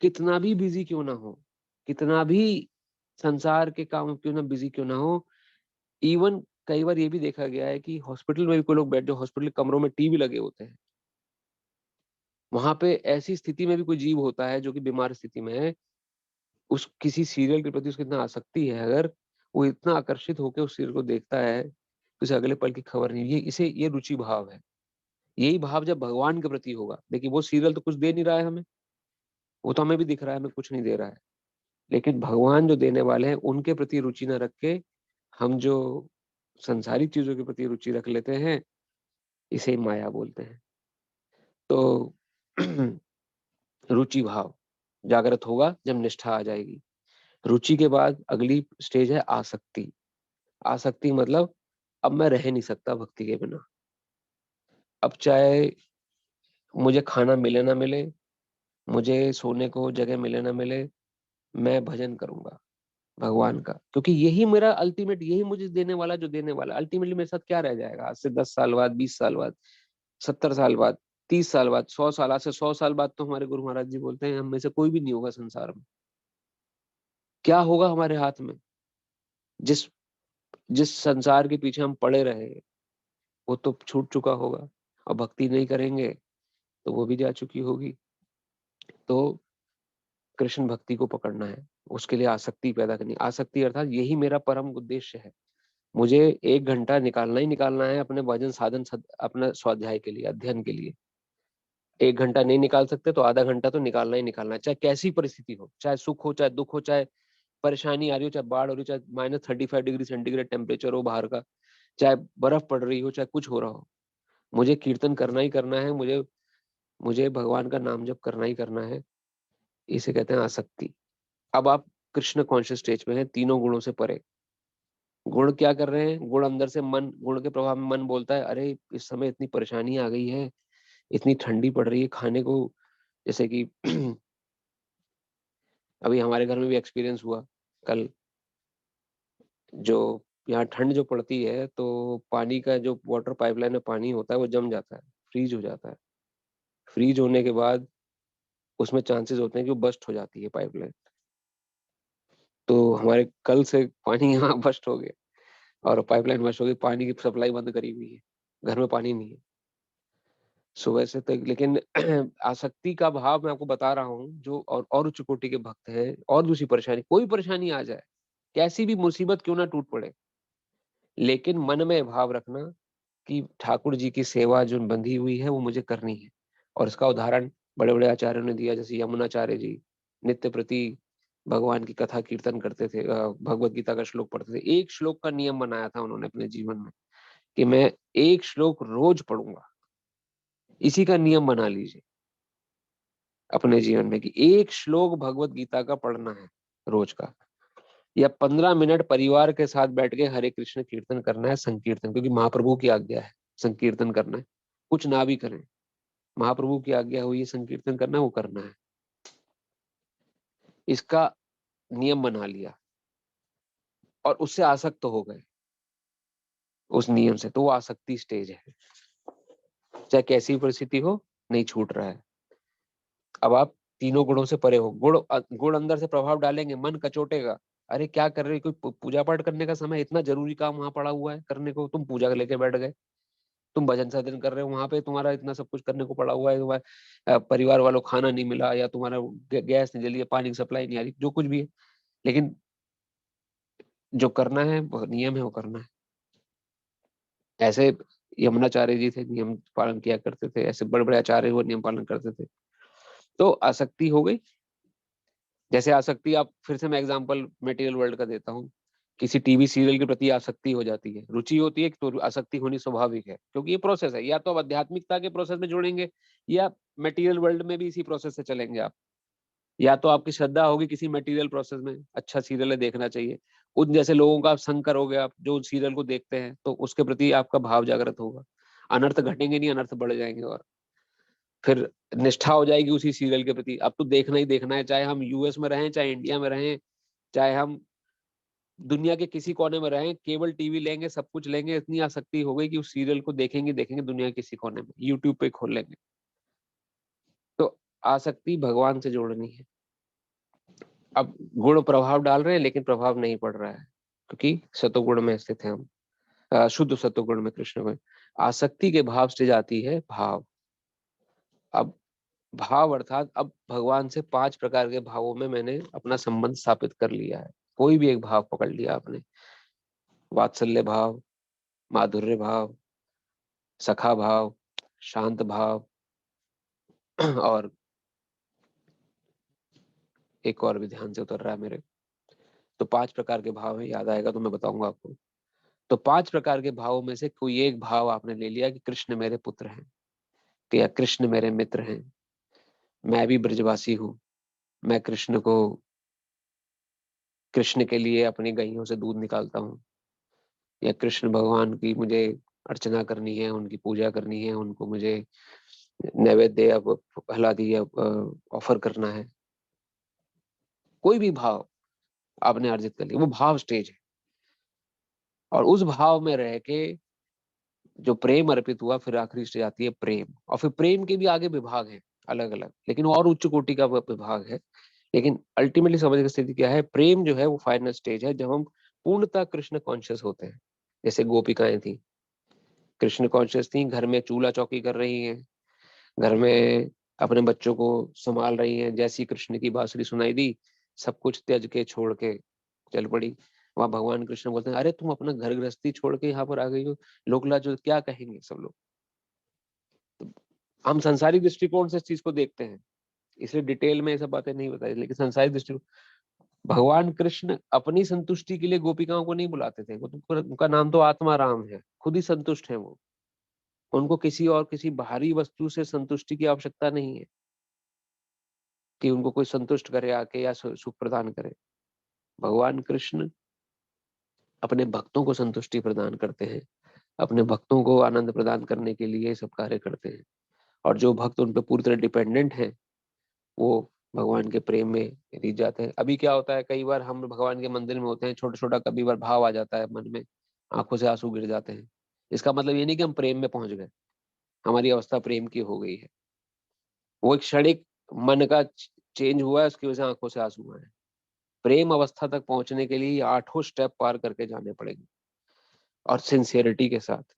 कितना भी बिजी क्यों ना हो, कितना भी संसार के काम क्यों ना बिजी क्यों ना हो, इवन कई बार ये भी देखा गया है कि हॉस्पिटल में भी कोई लोग बैठ, जो हॉस्पिटल कमरों में टीवी लगे होते हैं, वहां पे ऐसी स्थिति में भी कोई जीव होता है जो कि बीमार स्थिति में है, उस किसी सीरियल के प्रति उसकी इतना आसक्ति है, अगर वो इतना आकर्षित होकर उस सीरियल को देखता है तो उसे अगले पल की खबर नहीं। ये रुचि भाव है। यही भाव जब भगवान के प्रति होगा, देखिए वो सीरियल तो कुछ दे नहीं रहा है हमें, वो तो हमें भी दिख रहा है हमें कुछ नहीं दे रहा है, लेकिन भगवान जो देने वाले हैं उनके प्रति रुचि न रख के हम जो संसारिक चीजों के प्रति रुचि रख लेते हैं, इसे माया बोलते हैं। तो रुचि भाव जागृत होगा जब निष्ठा आ जाएगी। रुचि के बाद अगली स्टेज है आसक्ति। आसक्ति मतलब अब मैं रह नहीं सकता भक्ति के बिना। अब चाहे मुझे खाना मिले ना मिले, मुझे सोने को जगह मिले ना मिले, मैं भजन करूंगा भगवान का, क्योंकि यही मेरा अल्टीमेट, यही मुझे देने वाला, जो देने वाला अल्टीमेटली मेरे साथ क्या रह जाएगा आज से 10 साल बाद, 20 साल बाद, 70 साल बाद, 30 साल बाद, 100 साल, आज से 100 साल बाद तो हमारे गुरु महाराज जी बोलते हैं हम में से कोई भी नहीं होगा संसार में। क्या होगा हमारे हाथ में? जिस जिस संसार के पीछे हम पड़े रहे वो तो छूट चुका होगा, और भक्ति नहीं करेंगे तो वो भी जा चुकी होगी। तो कृष्ण भक्ति को पकड़ना है, उसके लिए आसक्ति पैदा करनी। आसक्ति अर्थात यही मेरा परम उद्देश्य है, मुझे 1 घंटा निकालना ही निकालना है अपने भजन साधन अपना स्वाध्याय के लिए, अध्ययन के लिए। 1 घंटा नहीं निकाल सकते तो आधा घंटा तो निकालना ही निकालना है, चाहे कैसी परिस्थिति हो, चाहे सुख हो, चाहे दुख हो, चाहे परेशानी आ रही हो, चाहे बाढ़ हो रही हो, चाहे -35 डिग्री सेंटीग्रेड टेम्परेचर हो बाहर का, चाहे बर्फ पड़ रही हो, चाहे कुछ हो रहा हो, मुझे कीर्तन करना ही करना है, मुझे मुझे भगवान का नाम जप करना ही करना है। इसे कहते हैं आसक्ति। अब आप कृष्ण कॉन्शियस स्टेज पे हैं, तीनों गुणों से परे। गुण क्या कर रहे हैं? गुण अंदर से मन, गुण के प्रभाव में मन बोलता है अरे इस समय इतनी परेशानी आ गई है, इतनी ठंडी पड़ रही है खाने को, जैसे कि अभी हमारे घर में भी एक्सपीरियंस हुआ कल, जो यहाँ ठंड जो पड़ती है तो पानी का जो वाटर पाइपलाइन में पानी होता है वो जम जाता है, फ्रीज हो जाता है। फ्रीज होने के बाद उसमें चांसेस होते हैं कि वो बस्ट हो जाती है पाइपलाइन। तो हमारे कल से पानी यहाँ बस्ट हो गया और पाइपलाइन बस्ट हो गई, पानी की सप्लाई बंद करी हुई है, घर में पानी नहीं है। सो वैसे तो लेकिन आसक्ति का भाव मैं आपको बता रहा हूँ, जो और उच्च कोटि के भक्त हैं, और दूसरी परेशानी, कोई परेशानी आ जाए, कैसी भी मुसीबत क्यों ना टूट पड़े, लेकिन मन में भाव रखना कि ठाकुर जी की सेवा जो बंधी हुई है वो मुझे करनी है। और इसका उदाहरण बड़े बड़े आचार्यों ने दिया, जैसे यमुनाचार्य जी नित्य प्रति भगवान की कथा कीर्तन करते थे, भगवत गीता का श्लोक पढ़ते थे। एक श्लोक का नियम बनाया था उन्होंने अपने जीवन में कि मैं एक श्लोक रोज पढ़ूंगा। इसी का नियम बना लीजिए अपने जीवन में कि एक श्लोक भगवत गीता का पढ़ना है रोज का, या 15 मिनट परिवार के साथ बैठ के हरे कृष्ण कीर्तन करना है, संकीर्तन, क्योंकि महाप्रभु की आज्ञा है संकीर्तन करना है, कुछ ना भी करें, महाप्रभु की आज्ञा हुई है संकीर्तन करना है, वो करना है। इसका नियम बना लिया और उससे आसक्त हो गए उस नियम से, तो वो आसक्ति स्टेज है। चाहे कैसी परिस्थिति हो, नहीं छूट रहा है। अब आप तीनों गुणों से परे हो। गुण अंदर से प्रभाव डालेंगे, मन कचोटेगा, अरे क्या कर रहे, कोई पूजा पाठ करने का समय, इतना जरूरी काम वहां पड़ा हुआ है करने को, तुम पूजा लेके बैठ गए। तुम भजन साधन कर रहे हो, वहां पे तुम्हारा इतना सब कुछ करने को पड़ा हुआ है, तुम्हारे परिवार वालों खाना नहीं मिला, या तुम्हारा गैस नहीं जली, पानी की सप्लाई नहीं आ रही, जो कुछ भी है, लेकिन जो करना है वो नियम है, वो करना है। ऐसे यमुनाचार्य जी थे, नियम पालन किया करते थे, ऐसे बड़े बड़े आचार्य वो नियम पालन करते थे। तो आसक्ति हो गई। जैसे आसक्ति, आप फिर से मैं एग्जांपल मटेरियल वर्ल्ड का देता हूँ, किसी टीवी सीरियल के प्रति आसक्ति हो जाती है, रुचि होती है, तो आसक्ति होनी स्वाभाविक है, क्योंकि ये प्रोसेस है। या तो आप आध्यात्मिकता के प्रोसेस में जुड़ेंगे, या मटेरियल वर्ल्ड में भी इसी प्रोसेस से चलेंगे आप। या तो आपकी श्रद्धा होगी किसी मटेरियल प्रोसेस में, अच्छा सीरियल है देखना चाहिए, उन जैसे लोगों का आप संग करोगे, आप जो उस सीरियल को देखते हैं, तो उसके प्रति आपका भाव जागृत होगा। अनर्थ घटेंगे नहीं, अनर्थ बढ़ जाएंगे, और फिर निष्ठा हो जाएगी उसी सीरियल के प्रति। अब तो देखना ही देखना है, चाहे हम यूएस में रहें, चाहे इंडिया में रहें, चाहे हम दुनिया के किसी कोने में रहें, केबल टीवी लेंगे, सब कुछ लेंगे, इतनी आसक्ति हो गई कि उस सीरियल को देखेंगे देखेंगे दुनिया के किसी कोने में, यूट्यूब पे खोल लेंगे। तो आसक्ति भगवान से जोड़नी है। अब गुण प्रभाव डाल रहे हैं, लेकिन प्रभाव नहीं पड़ रहा है, क्योंकि सतोगुण में स्थित है हम, शुद्ध सतोगुण में, कृष्ण में। आसक्ति के भाव से जाती है भाव। अब भाव अर्थात अब भगवान से 5 प्रकार के भावों में मैंने अपना संबंध स्थापित कर लिया है। कोई भी एक भाव पकड़ लिया आपने, वात्सल्य भाव, माधुर्य भाव, सखा भाव, शांत भाव, और एक और भी ध्यान से उतर रहा है मेरे। तो 5 प्रकार के भाव है, याद आएगा तो मैं बताऊंगा आपको। तो 5 प्रकार के भावों में से कोई एक भाव आपने ले लिया कि कृष्ण मेरे पुत्र हैं, या कृष्ण मेरे मित्र हैं, मैं भी ब्रजवासी हूँ, मैं कृष्ण के लिए अपनी गैयों से दूध निकालता हूँ, या कृष्ण भगवान की मुझे अर्चना करनी है, उनकी पूजा करनी है, उनको मुझे नैवेद्य अब हलादी ऑफर करना है। कोई भी भाव आपने अर्जित कर लिया, वो भाव स्टेज है। और उस भाव में रह के जो प्रेम अर्पित हुआ, फिर आखिरी स्टेज आती है प्रेम। और फिर प्रेम के भी आगे विभाग हैं अलग अलग, लेकिन और उच्च कोटि का विभाग है। लेकिन अल्टीमेटली समझ की स्थिति क्या है, प्रेम जो है वो फाइनल स्टेज है, जब हम पूर्णतः कृष्ण कॉन्शियस होते हैं। जैसे गोपिकाएं थी, कृष्ण कॉन्शियस थी, घर में चूल्हा चौकी कर रही हैं, घर में अपने बच्चों को संभाल रही हैं, जैसी कृष्ण की बांसुरी सुनाई दी, सब कुछ त्याज के छोड़ के चल पड़ी। वहां भगवान कृष्ण बोलते हैं, अरे तुम अपना घर गृहस्थी छोड़ के यहाँ पर आ गई हो, लोग लाज क्या कहेंगे सब लोग। तो हम संसारिक दृष्टिकोण से इस चीज को देखते हैं, इसलिए डिटेल में ये सब बातें नहीं बताई, लेकिन संसारिक दृष्टिकोण, भगवान कृष्ण अपनी संतुष्टि के लिए गोपिकाओं को नहीं बुलाते थे। उनका नाम तो आत्मा राम है, खुद ही संतुष्ट है वो। उनको किसी और किसी बाहरी वस्तु से संतुष्टि की आवश्यकता नहीं है कि उनको कोई संतुष्ट करे आके या सुख प्रदान करे। भगवान कृष्ण अपने भक्तों को संतुष्टि प्रदान करते हैं, अपने भक्तों को आनंद प्रदान करने के लिए सब कार्य करते हैं। और जो भक्त उन पर पूरी तरह डिपेंडेंट है, वो भगवान के प्रेम में रीझ जाते हैं। अभी क्या होता है, कई बार हम भगवान के मंदिर में होते हैं, छोटा छोटा कभी बार भाव आ जाता है मन में, आंखों से आंसू गिर जाते हैं। इसका मतलब ये नहीं कि हम प्रेम में पहुंच गए, हमारी अवस्था प्रेम की हो गई है। वो एक क्षणिक मन का चेंज हुआ है, उसकी वजह से आंखों से आंसू आए। प्रेम अवस्था तक पहुंचने के लिए ये 8 स्टेप पार करके जाने पड़ेंगे, और सिंसियरिटी के साथ।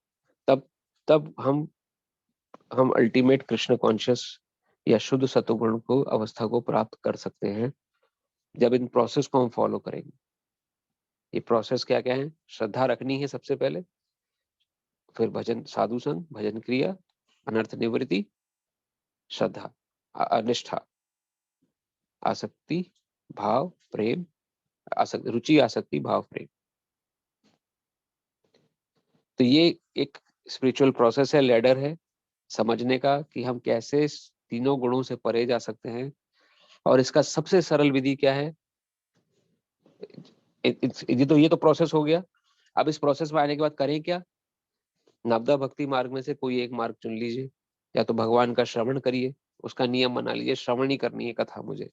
तब तब हम हम अल्टीमेट कृष्ण कॉन्शियस या शुद्ध सत्वगुण को अवस्था को प्राप्त कर सकते हैं जब इन प्रोसेस को हम फॉलो करेंगे। ये प्रोसेस क्या क्या है? श्रद्धा रखनी है सबसे पहले, फिर भजन, साधु संग, भजन क्रिया, अनर्थ निवृत्ति, श्रद्धा, निष्ठा, आसक्ति, भाव, प्रेम, आसक्ति, रुचि, आसक्ति, भाव, प्रेम। तो ये एक स्पिरिचुअल प्रोसेस है, लैडर है समझने का कि हम कैसे तीनों गुणों से परे जा सकते हैं। और इसका सबसे सरल विधि क्या है? ये तो प्रोसेस हो गया। अब इस प्रोसेस में आने के बाद करें क्या? नवदा भक्ति मार्ग में से कोई एक मार्ग चुन लीजिए, या तो भगवान का श्रवण करिए, उसका नियम बना लीजिए, श्रवण ही करनी है कथा मुझे,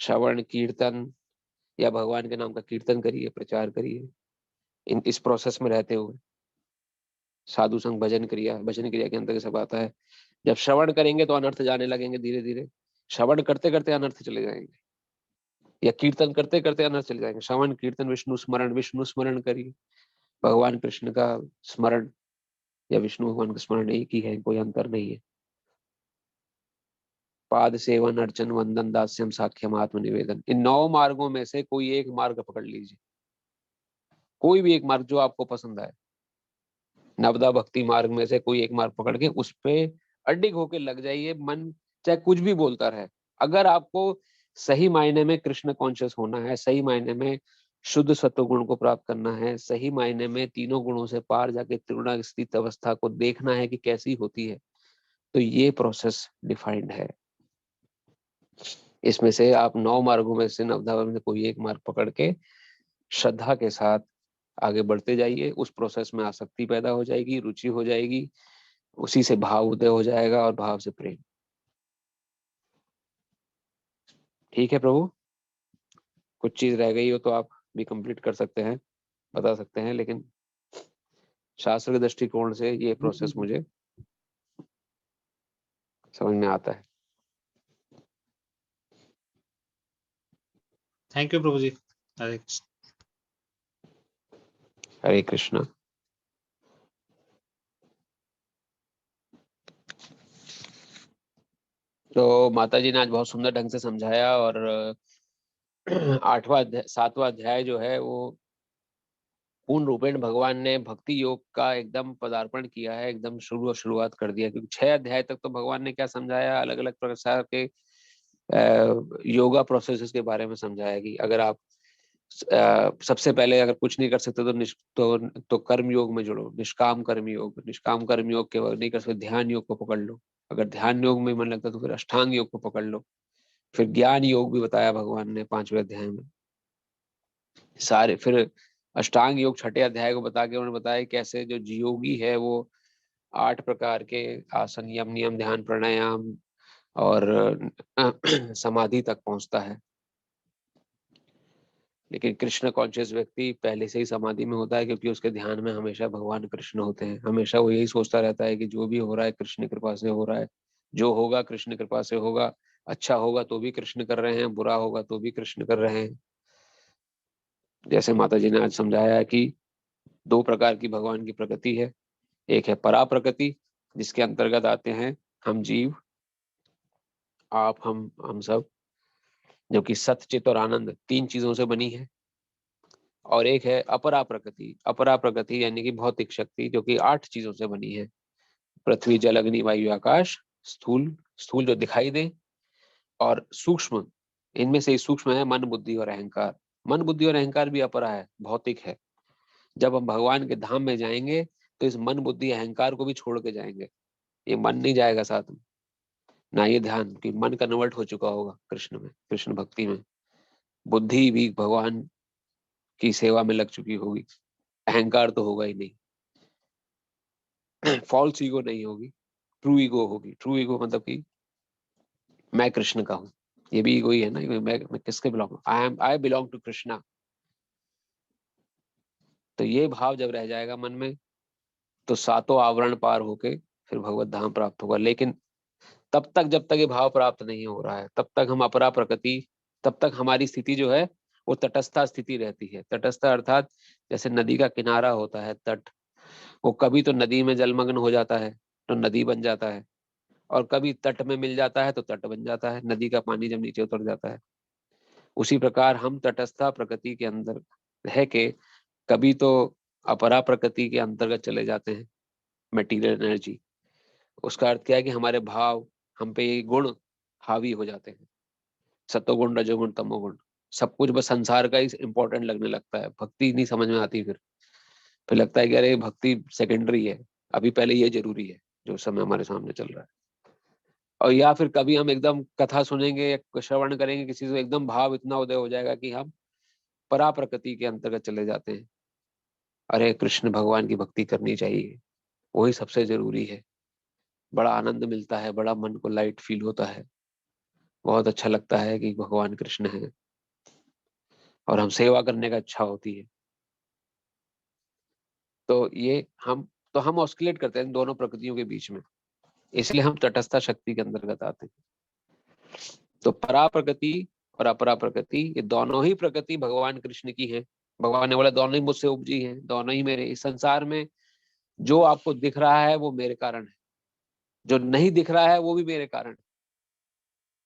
श्रवण कीर्तन या भगवान के नाम का कीर्तन करिए, प्रचार करिए। इस प्रोसेस में रहते हुए साधु संग, भजन क्रिया, भजन क्रिया के अंतर्गत सब आता है। जब श्रवण करेंगे तो अनर्थ जाने लगेंगे धीरे धीरे, श्रवण करते करते अनर्थ चले जाएंगे, या कीर्तन करते करते अनर्थ चले जाएंगे। श्रवण कीर्तन विष्णु स्मरण करिए, भगवान कृष्ण का स्मरण या विष्णु भगवान का स्मरण एक ही है, कोई अंतर नहीं है। पाद सेवन, अर्चन, वंदन, दास्यम, साख्यम, आत्मनिवेदन, इन 9 मार्गों में से कोई एक मार्ग पकड़ लीजिए, कोई भी एक मार्ग जो आपको पसंद आए। नवदा भक्ति मार्ग में से कोई एक मार्ग पकड़ के उस पे अडिग होके लग जाइए, मन चाहे कुछ भी बोलता रहे। अगर आपको सही मायने में कृष्ण कॉन्शियस होना है, सही मायने में शुद्ध सत्व गुण को प्राप्त करना है, सही मायने में तीनों गुणों से पार जाके त्रिगुणा स्थित अवस्था को देखना है कि कैसी होती है, तो ये प्रोसेस डिफाइंड है। इसमें से आप 9 मार्गों में से नवदा में कोई एक मार्ग पकड़ के श्रद्धा के साथ आगे बढ़ते जाइए। उस प्रोसेस में आसक्ति पैदा हो जाएगी, रुचि हो जाएगी, उसी से भाव उदय हो जाएगा और भाव से प्रेम। ठीक है प्रभु, कुछ चीज रह गई हो तो आप भी कंप्लीट कर सकते हैं, बता सकते हैं, लेकिन शास्त्र के दृष्टिकोण से ये प्रोसेस मुझे समझ में आता है। थैंक यू प्रभु जी। हरे कृष्ण। हरे कृष्णा। तो माता जी ने आज बहुत सुंदर ढंग से समझाया, और 7वां अध्याय जो है वो पूर्ण रूपेण भगवान ने भक्ति योग का एकदम पदार्पण किया है, एकदम शुरुआत कर दिया। क्योंकि 6 अध्याय तक तो भगवान ने क्या समझाया, अलग अलग प्रकार के योगा प्रोसेसेस के बारे में समझाया कि अगर आप सबसे पहले अगर कुछ नहीं कर सकते तो कर्म योग में जुड़ो, निष्काम कर्म योग के नहीं कर सकते ध्यान योग को पकड़ लो, अगर ध्यान योग में मन लगता तो फिर अष्टांग योग को पकड़ लो, फिर ज्ञान योग भी बताया भगवान ने 5वें अध्याय में सारे। फिर अष्टांग योग 6ठे अध्याय को बता के उन्होंने बताया कैसे जो योगी है वो 8 प्रकार के आसन, यम, नियम, ध्यान, प्राणायाम और समाधि तक पहुंचता है। लेकिन कृष्ण कॉन्शियस व्यक्ति पहले से ही समाधि में होता है, क्योंकि उसके ध्यान में हमेशा भगवान कृष्ण होते हैं। हमेशा वो यही सोचता रहता है कि जो भी हो रहा है कृष्ण कृपा से हो रहा है, जो होगा कृष्ण कृपा से होगा, अच्छा होगा तो भी कृष्ण कर रहे हैं, बुरा होगा तो भी कृष्ण कर रहे हैं। जैसे माता जी ने आज समझाया कि 2 प्रकार की भगवान की प्रकृति है, एक है परा प्रकृति जिसके अंतर्गत आते हैं हम जीव, आप, हम सब, जो कि सत्य, चित और आनंद 3 चीजों से बनी है। और एक है अपरा प्रकृति यानी कि भौतिक शक्ति, जो कि 8 चीजों से बनी है, पृथ्वी, जल, अग्नि, वायु, आकाश। स्थूल जो दिखाई दे, और सूक्ष्म, इनमें से सूक्ष्म है मन, बुद्धि और अहंकार। मन, बुद्धि और अहंकार भी अपरा है, भौतिक है। जब हम भगवान के धाम में जाएंगे तो इस मन, बुद्धि, अहंकार को भी छोड़ के जाएंगे। ये मन नहीं जाएगा साथ में, ना ये ध्यान, कि मन कन्वर्ट हो चुका होगा कृष्ण में, कृष्ण भक्ति में। बुद्धि भी भगवान की सेवा में लग चुकी होगी। अहंकार तो होगा ही नहीं, फॉल्स ईगो नहीं होगी, ट्रू ईगो होगी। ट्रू ईगो मतलब कि मैं कृष्ण का हूँ, ये भी ईगो ही है ना, मैं किसके belong, I belong to Krishna. तो ये भाव जब रह जाएगा मन में तो 7 आवरण पार होके फिर भगवत धाम प्राप्त होगा। लेकिन तब तक, जब तक ये भाव प्राप्त नहीं हो रहा है, तब तक हम अपरा प्रकृति, तब तक हमारी स्थिति जो है वो तटस्था स्थिति रहती है। तटस्था अर्थात जैसे नदी का किनारा होता है, तट, वो कभी तो नदी में जलमग्न हो जाता है, तो नदी बन जाता है, और कभी तट में मिल जाता है तो तट बन जाता है, नदी का पानी जब नीचे उतर जाता है। उसी प्रकार हम तटस्था प्रकृति के अंदर रह के कभी तो अपरा प्रकृति के अंतर्गत चले जाते हैं, मटेरियल एनर्जी। उसका अर्थ क्या है कि हमारे भाव, हम पे ये गुण हावी हो जाते हैं, सत्वगुण, रजोगुण, तमोगुण, सब कुछ बस संसार का ही इंपॉर्टेंट लगने लगता है। भक्ति नहीं समझ में आती, फिर लगता है कि अरे भक्ति सेकेंडरी है, अभी पहले ये जरूरी है जो समय हमारे सामने चल रहा है। और या फिर कभी हम एकदम कथा सुनेंगे या श्रवण करेंगे किसी से, एकदम भाव इतना उदय हो जाएगा कि हम परा प्रकृति के अंतर्गत चले जाते हैं। अरे कृष्ण भगवान की भक्ति करनी चाहिए, वही सबसे जरूरी है। बड़ा आनंद मिलता है, बड़ा मन को लाइट फील होता है, बहुत अच्छा लगता है कि भगवान कृष्ण है और हम सेवा करने का इच्छा होती है। तो ये हम ऑस्किलेट करते हैं दोनों प्रकृतियों के बीच में, इसलिए हम तटस्था शक्ति के अंतर्गत आते हैं। तो परा प्रकृति और अपरा प्रकृति, ये दोनों ही प्रकृति भगवान कृष्ण की है। भगवान ने बोला दोनों ही मुझसे उपजी हैं, दोनों ही मेरे। इस संसार में जो आपको दिख रहा है वो मेरे कारण है, जो नहीं दिख रहा है वो भी मेरे कारण है,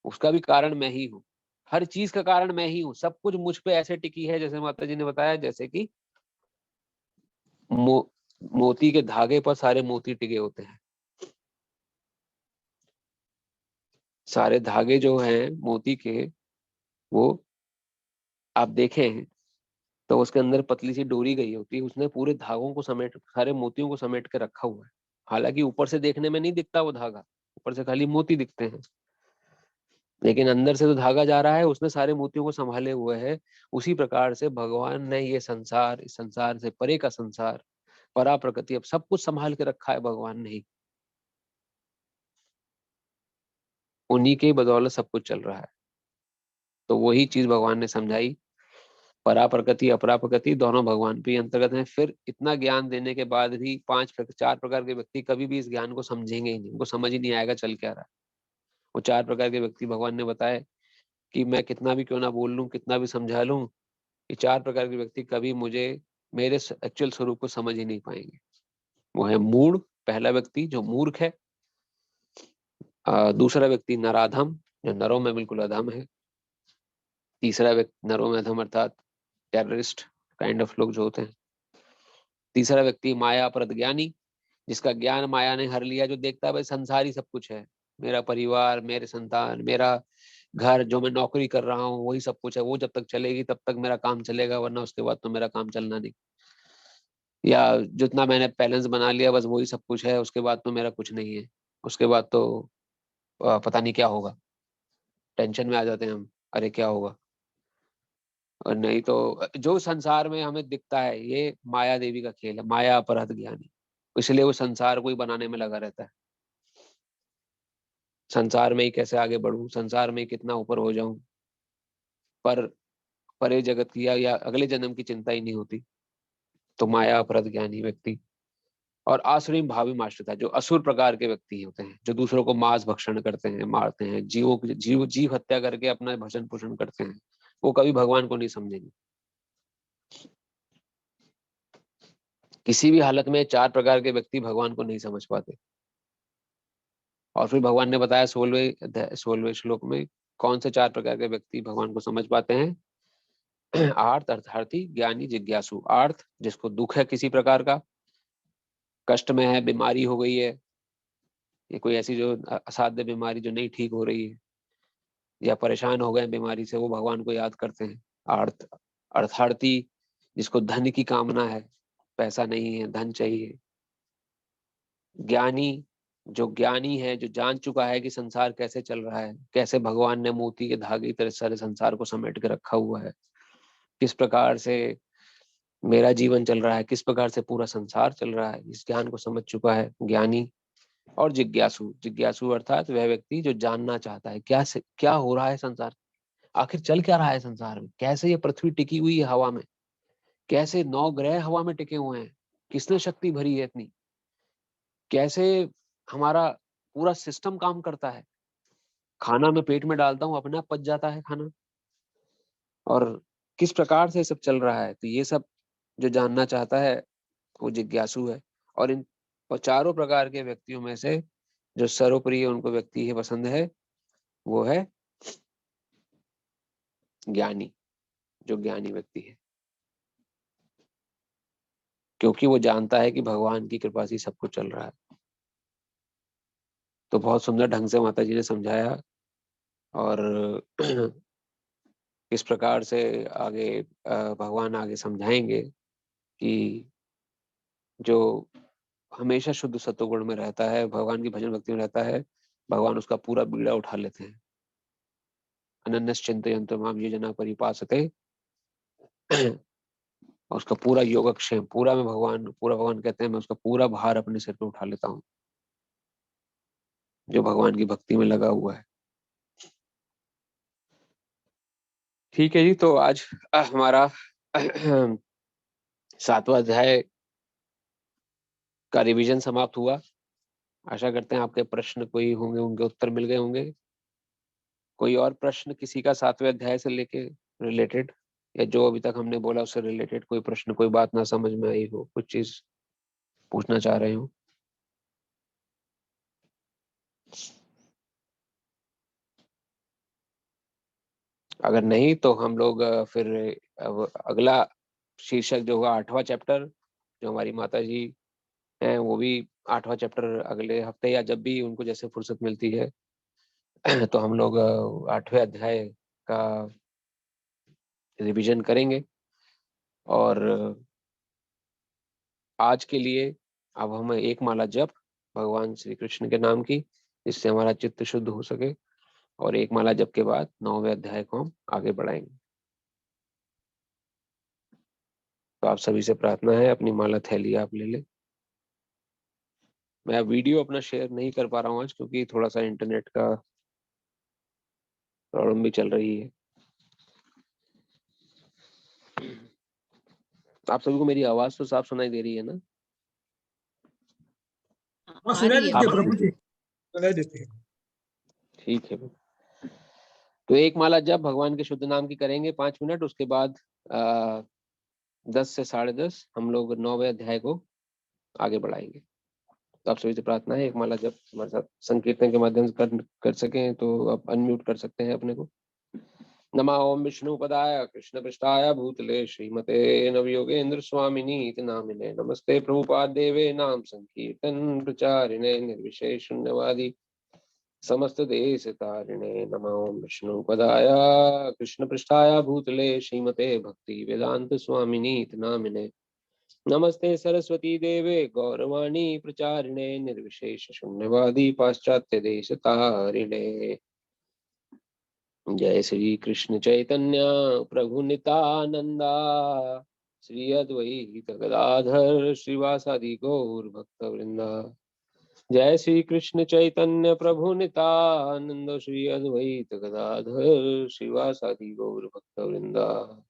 उसका भी कारण मैं ही हूँ। हर चीज का कारण मैं ही हूँ। सब कुछ मुझ पे ऐसे टिकी है, जैसे माता जी ने बताया, जैसे कि मोती के धागे पर सारे मोती टिके होते हैं। सारे धागे जो हैं मोती के, वो आप देखें तो उसके अंदर पतली सी डोरी गई होती है, उसने पूरे धागों को समेट, सारे मोतियों को समेट के रखा हुआ है। हालांकि ऊपर से देखने में नहीं दिखता वो धागा, ऊपर से खाली मोती दिखते हैं, लेकिन अंदर से तो धागा जा रहा है, उसने सारे मोतियों को संभाले हुए है। उसी प्रकार से भगवान ने ये संसार, इस संसार से परे का संसार, परा प्रकृति, अब सब कुछ संभाल के रखा है भगवान ने ही। उन्हीं के बदौलत सब कुछ चल रहा है। तो वही चीज भगवान ने समझाई, परा प्रकृति अपरा प्रकृति दोनों भगवान पे अंतर्गत हैं। फिर इतना ज्ञान देने के बाद भी 4 प्रकार के व्यक्ति कभी भी इस ज्ञान को समझेंगे ही नहीं, उनको समझ ही नहीं आएगा चल क्या रहा है। वो 4 प्रकार के व्यक्ति भगवान ने बताए कि मैं कितना भी क्यों ना बोल लूं, कितना भी समझा लूं, ये 4 प्रकार के व्यक्ति कभी मुझे, मेरे एक्चुअल स्वरूप को समझ ही नहीं पाएंगे। वो है मूढ़, पहला व्यक्ति जो मूर्ख है। दूसरा व्यक्ति नराधम, जो नरों में बिल्कुल अधम है। तीसरा व्यक्ति नरों में अधम अर्थात टेररिस्ट काइंड ऑफ लोग जो होते हैं। तीसरा व्यक्ति माया अपरत ज्ञानी, जिसका ज्ञान माया ने हर लिया, जो देखता है भाई संसार ही सब कुछ है, मेरा परिवार, मेरे संतान, मेरा घर, जो मैं नौकरी कर रहा हूँ वही सब कुछ है, वो जब तक चलेगी तब तक मेरा काम चलेगा, वरना उसके बाद तो मेरा काम चलना नहीं। या जितना मैंने बैलेंस बना लिया बस वही सब कुछ है, उसके बाद तो मेरा कुछ नहीं है, उसके बाद तो पता नहीं क्या होगा। टेंशन में आ जाते हैं हम, अरे क्या होगा। और नहीं तो जो संसार में हमें दिखता है ये माया देवी का खेल है, माया अपरत ज्ञानी, इसलिए वो संसार को ही बनाने में लगा रहता है। संसार में ही कैसे आगे बढ़ूं, संसार में ही कितना ऊपर हो जाऊं, पर परे जगत की या अगले जन्म की चिंता ही नहीं होती। तो माया अपरत ज्ञानी व्यक्ति। और आसुरी भावी आश्रित, जो असुर प्रकार के व्यक्ति होते हैं, जो दूसरों को मांस भक्षण करते हैं, मारते हैं, जीव हत्या करके अपना भजन पोषण करते हैं, वो कभी भगवान को नहीं समझेंगे। किसी भी हालत में 4 प्रकार के व्यक्ति भगवान को नहीं समझ पाते। और फिर भगवान ने बताया 16वें श्लोक में कौन से 4 प्रकार के व्यक्ति भगवान को समझ पाते हैं। आर्त अर्थार्थी, ज्ञानी, जिज्ञासु। आर्त जिसको दुख है किसी प्रकार का, कष्ट में है, बीमारी हो गई है, ये कोई ऐसी जो असाध्य बीमारी जो नहीं ठीक हो रही है, या परेशान हो गए बीमारी से, वो भगवान को याद करते हैं। आर्त अर्थार्थी जिसको धन की कामना है, पैसा नहीं है, धन चाहिए। ज्ञानी जो ज्ञानी है, जो जान चुका है कि संसार कैसे चल रहा है, कैसे भगवान ने मोती के धागे की तरह सारे संसार को समेट के रखा हुआ है, किस प्रकार से मेरा जीवन चल रहा है, किस प्रकार से पूरा संसार चल रहा है, इस ज्ञान को समझ चुका है ज्ञानी। और जिज्ञासु, जिज्ञासु अर्थात वह व्यक्ति जो जानना चाहता है क्या हो रहा है संसार, आखिर चल क्या रहा है संसार में, कैसे ये पृथ्वी टिकी हुई है हवा में, कैसे 9 ग्रह हवा में टिके हुए हैं, किसने शक्ति भरी है इतनी, कैसे हमारा पूरा सिस्टम काम करता है। खाना मैं पेट में डालता हूँ अपने आप पच जाता है खाना, और किस प्रकार से सब चल रहा है। तो ये सब जो जानना चाहता है वो जिज्ञासु है। और इन और चारों प्रकार के व्यक्तियों में से जो सर्वप्रिय उनको व्यक्ति है पसंद है वो है ज्ञानी, जो ज्ञानी व्यक्ति है, क्योंकि वो जानता है कि भगवान की कृपा से सब कुछ चल रहा है। तो बहुत सुंदर ढंग से माता जी ने समझाया और किस प्रकार से आगे भगवान आगे समझाएंगे कि जो हमेशा शुद्ध सत्वगुण में रहता है, भगवान की भजन भक्ति में रहता है, भगवान उसका पूरा बीड़ा उठा लेते हैं। अनन्यश्चिन्तयन्तो मां ये जना परिपासते, और उसका पूरा योगक्षेम, पूरा भगवान कहते हैं मैं उसका पूरा भार अपने सिर पे उठा लेता हूँ, जो भगवान की भक्ति में लगा हुआ है। ठीक है जी, तो आज हमारा 7वां अध्याय का रिवीजन समाप्त हुआ। आशा करते हैं आपके प्रश्न कोई होंगे, उनके उत्तर मिल गए होंगे। कोई और प्रश्न किसी का 7वें अध्याय से लेके रिलेटेड, या जो अभी तक हमने बोला उससे रिलेटेड कोई प्रश्न, कोई बात ना समझ में आई हो, कुछ चीज पूछना चाह रहे हो? अगर नहीं तो हम लोग फिर अगला शीर्षक जो होगा 8वां चैप्टर, जो हमारी माता जी हैं वो भी 8वां चैप्टर अगले हफ्ते या जब भी उनको जैसे फुर्सत मिलती है तो हम लोग 8वें अध्याय का रिवीजन करेंगे। और आज के लिए अब हम एक माला जप भगवान श्री कृष्ण के नाम की, जिससे हमारा चित्त शुद्ध हो सके, और एक माला जप के बाद 9वें अध्याय को हम आगे बढ़ाएंगे। तो आप सभी से प्रार्थना है अपनी माला थैली आप ले लें। मैं वीडियो अपना शेयर नहीं कर पा रहा हूँ आज, क्योंकि थोड़ा सा इंटरनेट का प्रॉब्लम भी चल रही है। आप सभी को मेरी आवाज तो साफ सुनाई दे रही है ना? हाँ, सुनाई देती है प्रभु जी, सुनाई देती है। ठीक है। तो एक माला जब भगवान के शुद्ध नाम की करेंगे 5 मिनट, उसके बाद 10 से 10:30 हम लोग 9वें अध्याय को आगे बढ़ाएंगे। तो आप सभी से प्रार्थना है एक माला जब हमारे साथ संकीर्तन के माध्यम से कर सकें तो आप अनम्यूट कर सकते हैं अपने को। नमः ओम विष्णुपदाय कृष्ण पृष्ठाय भूतले श्रीमते नवयोगेन्द्र स्वामिनी इति नामिने नमस्ते प्रभुपाद देवे नाम संकीर्तन प्रचारिणे निर्विशेष शून्यवादी समस्त देश तारिणे। नमः ओम विष्णुपदाय कृष्ण पृष्ठाय भूतले श्रीमते भक्ति वेदांत स्वामिनी इति नामिने नमस्ते सरस्वती देवे गौरवाणी प्रचारिणे निर्विशेष शून्यवादी पाश्चात्य देश तारिणे। जय श्री कृष्ण चैतन्य प्रभु नित्यानंदा श्री अद्वैत गदाधर श्रीवासादि गौर भक्त वृंदा। जय श्री कृष्ण चैतन्य प्रभु नित्यानंद श्री अद्वैत गदाधर श्रीवासादि गौर भक्त वृंदा।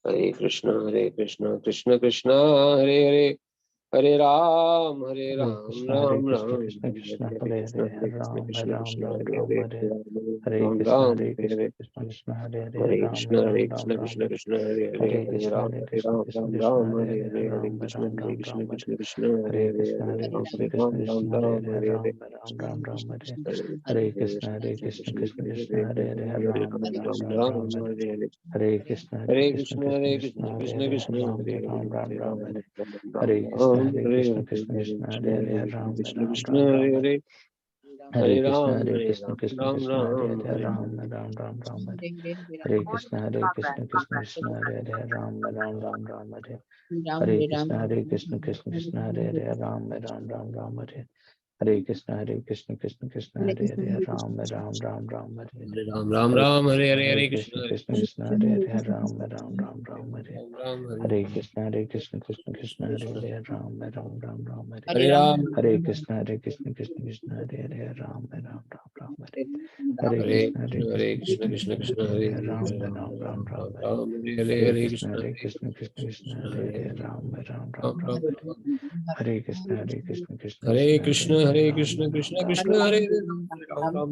हरे कृष्ण कृष्ण कृष्ण हरे हरे, हरे राम राम राम कृष्ण कृष्ण हरे कृष्ण हरे राम कृष्ण राम कृष्ण राम हरे राम हरे, हरे हरे राम कृष्ण राम हरे कृष्ण हरे हरे हरे राम कृष्ण राम कृष्ण राम कृष्ण कृष्ण हरे हरे, हरे हरे कृष्ण राम कृष्ण राम हरे हरे हरे हरे, हरे राम कृष्ण राम राम कृष्ण राम हरे कृष्ण कृष्ण हरे हरे हरे, हरे कृष्ण राम कृष्ण राम हरे राम हरे हरे हरे, राम राम हरे हरे हरे कृष्ण कृष्ण हरे हरे राम राम हरे हरे कृष्ण कृष्ण हरे हरे राम राम हरे हरे कृष्ण कृष्ण हरे हरे राम राम हरे हरे कृष्ण कृष्ण हरे हरे राम राम हरे हरे कृष्ण कृष्ण हरे हरे राम राम हरे हरे कृष्ण कृष्ण हरे हरे राम राम हरे हरे कृष्ण हरे हरे राम राम हरे राम हरे हरे, हरे कृष्ण हरे हरे राम राम हरे राम हरे कृष्ण कृष्ण हरे हरे राम राम हरे हरे राम हरे कृष्ण कृष्ण हरे हरे राम राम हरे हरे हरे कृष्ण कृष्ण कृष्ण कृष्ण हरे हरे हरे हरे, राम हरे राम हरे राम हरे हरे, हरे हरे कृष्ण कृष्ण हरे हरे हरे राम राम राम हरे हरे कृष्ण कृष्ण हरे हरे कृष्ण हरे Ram Krishna Ram Krishna Hare Hare, Ram Ram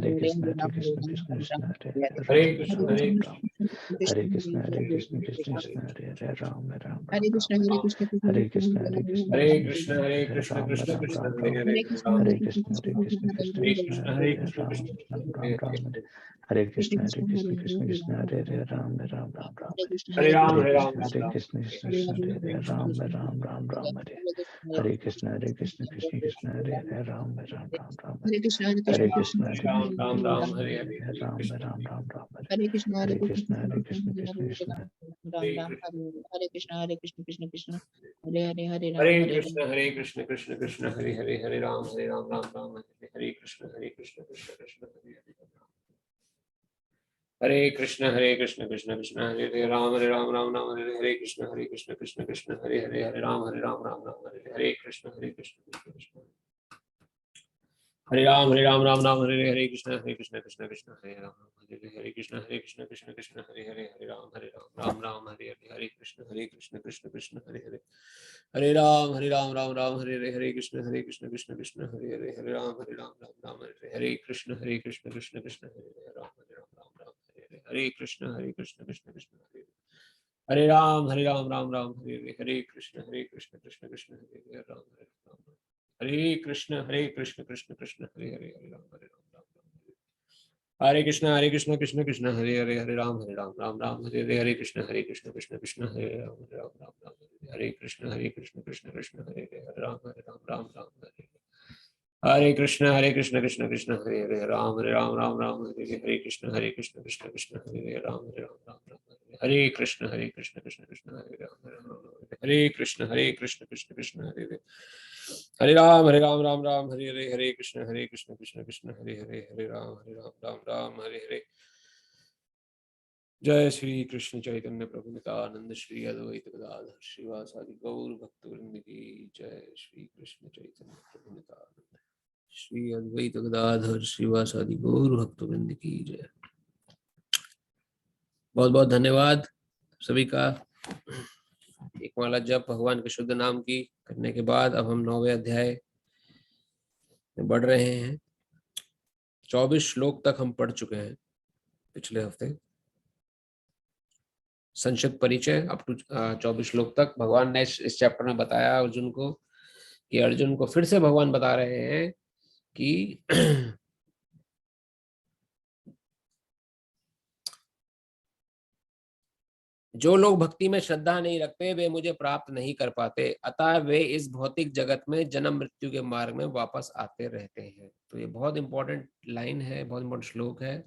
Hare Krishna Krishna Krishna Hare Hare Hare Ram Krishna, Ram Hare Ram Krishna, Hare Krishna Krishna Krishna Hare Hare Ram Ram Hare Ram Krishna, Hare Krishna, Hare Krishna Krishna Krishna, Krishna Hare Krishna Krishna, Hare Hare Krishna, Ram Krishna Ram Krishna, Ram Hare Ram Hare, Ram. Hare Krishna Krishna Krishna Hare Krishna Krishna, Hare Hare Hare Krishna, Ram Krishna Ram Krishna, Ram Hare Ram Hare. Hare Krishna Krishna Krishna Hare Hare Ram Ram Ram Ram Hare Ram, Hare Hare Ram, Krishna Ram Ram. Krishna Krishna Hare Hare Ram Ram Ram Ram Hare Krishna Krishna Krishna Hare Hare Ram Ram Ram Hare Hare Ram, Krishna Hare Krishna Ram, Ram Ram, Krishna Hare Hare Hare, Hare Hare Ram Krishna, Ram Ram Ram Hare Krishna, Hare Hare Krishna, Krishna Krishna Krishna Krishna, Krishna Hare Krishna Hare Krishna, Krishna Krishna, Hare Hare, Hare Ram, Hare Hare Ram. Krishna, Hare Krishna, Krishna Krishna, Hare Hare, Hare Ram, Hare Ram, Ram Ram, Hare Hare. Hare Krishna, Hare Krishna, Krishna Krishna, Hare Hare, Hare Ram. हरे कृष्ण कृष्ण कृष्ण हरे हरे राम राम राम हरे हरे कृष्ण कृष्ण कृष्ण हरे हरे हरे राम राम राम हरे हरे कृष्ण कृष्ण कृष्ण हरे राम राम राम हरे हरे कृष्ण कृष्ण कृष्ण हरे राम हरे कृष्ण कृष्ण कृष्ण हरे हरे हरे राम राम हरे हरे कृष्ण कृष्ण कृष्ण हरे हरे हरे राम राम हरे हरे कृष्ण कृष्ण कृष्ण हरे हरे राम राम हरे कृष्ण कृष्ण कृष्ण हरे राम राम हरे कृष्ण कृष्ण कृष्ण हरे राम राम हरे कृष्ण कृष्ण कृष्ण हरे राम हरे कृष्ण कृष्ण कृष्ण हरे राम हरे कृष्ण कृष्ण कृष्ण हरे राम राम हरे कृष्ण कृष्ण कृष्ण हरे राम हरे कृष्ण कृष्ण कृष्ण हरे राम राम हरे कृष्ण कृष्ण कृष्ण हरे राम राम हरे कृष्ण कृष्ण कृष्ण हरे राम हरे कृष्ण कृष्ण कृष्ण हरे राम हरे कृष्ण कृष्ण कृष्ण हरे राम राम हरे कृष्ण कृष्ण कृष्ण हरे राम हरे हरे। जय श्री कृष्ण चैतन्य प्रभु नित्यानंद श्री अद्वैत गदाधर श्रीवासादि गौर भक्तवृंद की जय। श्री कृष्ण चैतन्य प्रभु नित्यानंद श्री अद्वैत गदाधर श्रीवासादि गौर भक्तवृंद की जय। बहुत बहुत धन्यवाद सभी का। एक माला जप भगवान के शुद्ध नाम की करने के बाद अब हम 9वें अध्याय में बढ़ रहे हैं। 24 श्लोक तक हम पढ़ चुके हैं पिछले हफ्ते। संक्षिप्त परिचय अप टू 24 श्लोक तक भगवान ने इस चैप्टर में बताया अर्जुन को कि अर्जुन को फिर से भगवान बता रहे हैं कि जो लोग भक्ति में श्रद्धा नहीं रखते वे मुझे प्राप्त नहीं कर पाते, अतः वे इस भौतिक जगत में जन्म मृत्यु के मार्ग में वापस आते रहते हैं। तो ये बहुत इंपॉर्टेंट लाइन है, बहुत इंपॉर्टेंट श्लोक है।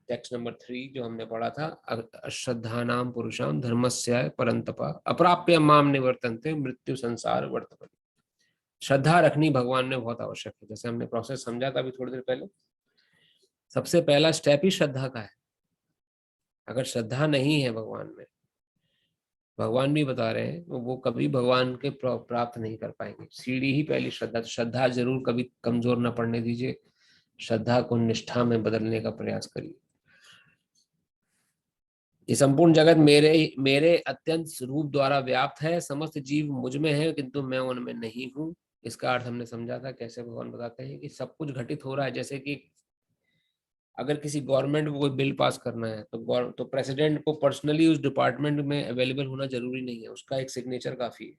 टेक्स्ट नंबर 3 जो हमने पढ़ा था, अश्रद्धानाम पुरुषाम धर्मस्य परंतपा अप्राप्य माम निवर्तन्ते मृत्यु संसार वर्तते। श्रद्धा रखनी भगवान में बहुत आवश्यक है। जैसे हमने प्रोसेस समझा था अभी थोड़ी देर पहले, सबसे पहला स्टेप ही श्रद्धा का है। अगर श्रद्धा नहीं है भगवान में, भगवान भी बता रहे हैं, वो कभी भगवान के प्राप्त नहीं कर पाएंगे। सीढ़ी ही पहली श्रद्धा। तो श्रद्धा जरूर कभी कमजोर ना पड़ने दीजिए, श्रद्धा को निष्ठा में बदलने का प्रयास करिए। ये संपूर्ण जगत मेरे अत्यंत रूप द्वारा व्याप्त है, समस्त जीव मुझ में है किंतु मैं उनमें नहीं हूँ। इसका अर्थ हमने समझा था, कैसे भगवान बताते हैं कि सब कुछ घटित हो रहा है। जैसे कि अगर किसी गवर्नमेंट को कोई बिल पास करना है तो प्रेसिडेंट को पर्सनली उस डिपार्टमेंट में अवेलेबल होना जरूरी नहीं है, उसका एक सिग्नेचर काफी है।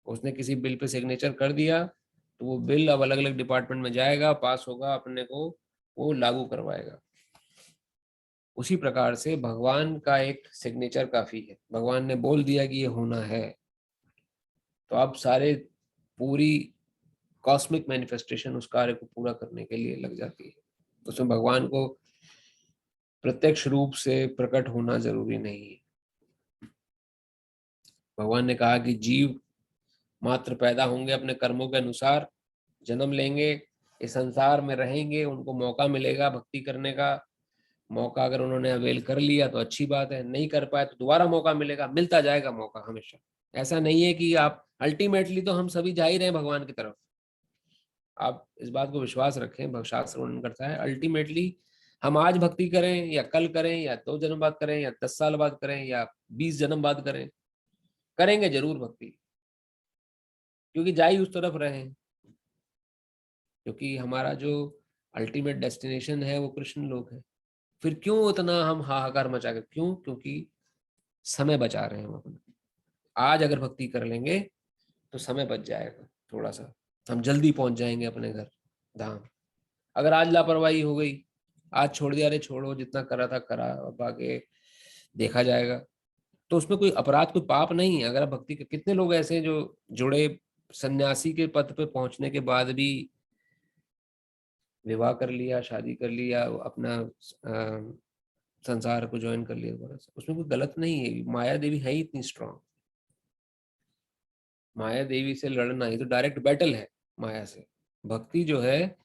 उसने किसी बिल पे सिग्नेचर कर दिया तो वो बिल अब अलग अलग डिपार्टमेंट में जाएगा, पास होगा, अपने को वो लागू करवाएगा। उसी प्रकार से भगवान का एक सिग्नेचर काफी है। भगवान ने बोल दिया कि ये होना है, तो अब सारे पूरी कॉस्मिक मैनिफेस्टेशन उस कार्य को पूरा करने के लिए लग जाती है। उसमें भगवान को प्रत्यक्ष रूप से प्रकट होना जरूरी नहीं है। भगवान ने कहा कि जीव मात्र पैदा होंगे, अपने कर्मों के अनुसार जन्म लेंगे, इस संसार में रहेंगे, उनको मौका मिलेगा भक्ति करने का। मौका अगर उन्होंने अवेल कर लिया तो अच्छी बात है, नहीं कर पाए तो दोबारा मौका मिलेगा, मिलता जाएगा मौका हमेशा। ऐसा नहीं है कि आप अल्टीमेटली तो हम सभी जा ही रहे हैं भगवान की तरफ। आप इस बात को विश्वास रखें, शास्त्र वर्णन करता है अल्टीमेटली हम आज भक्ति करें या कल करें या 2 जन्म बाद करें या 10 साल बाद करें या 20 जन्म बाद करें, करेंगे जरूर भक्ति, क्योंकि जा ही उस तरफ रहे हैं। क्योंकि हमारा जो अल्टीमेट डेस्टिनेशन है वो कृष्ण लोक है। फिर क्यों इतना हम हाहाकार मचा के, क्यों? क्योंकि समय बचा रहे हैं हम अपना। आज अगर भक्ति कर लेंगे तो समय बच जाएगा थोड़ा सा, हम जल्दी पहुंच जाएंगे अपने घर धाम। अगर आज लापरवाही हो गई, आज छोड़ दिया, अरे छोड़ो जितना करा था करा, अब आगे देखा जाएगा, तो उसमें कोई अपराध, कोई पाप नहीं है। अगर आप भक्ति के, कितने लोग ऐसे हैं जो जुड़े सन्यासी के पद पे पहुंचने के बाद भी विवाह कर लिया, शादी कर लिया, अपना संसार को ज्वाइन कर लिया दोबारा से, उसमें कोई गलत नहीं है। माया देवी है ही इतनी स्ट्रांग। माया देवी से लड़ना ही तो डायरेक्ट बैटल है माया से। भक्ति जो है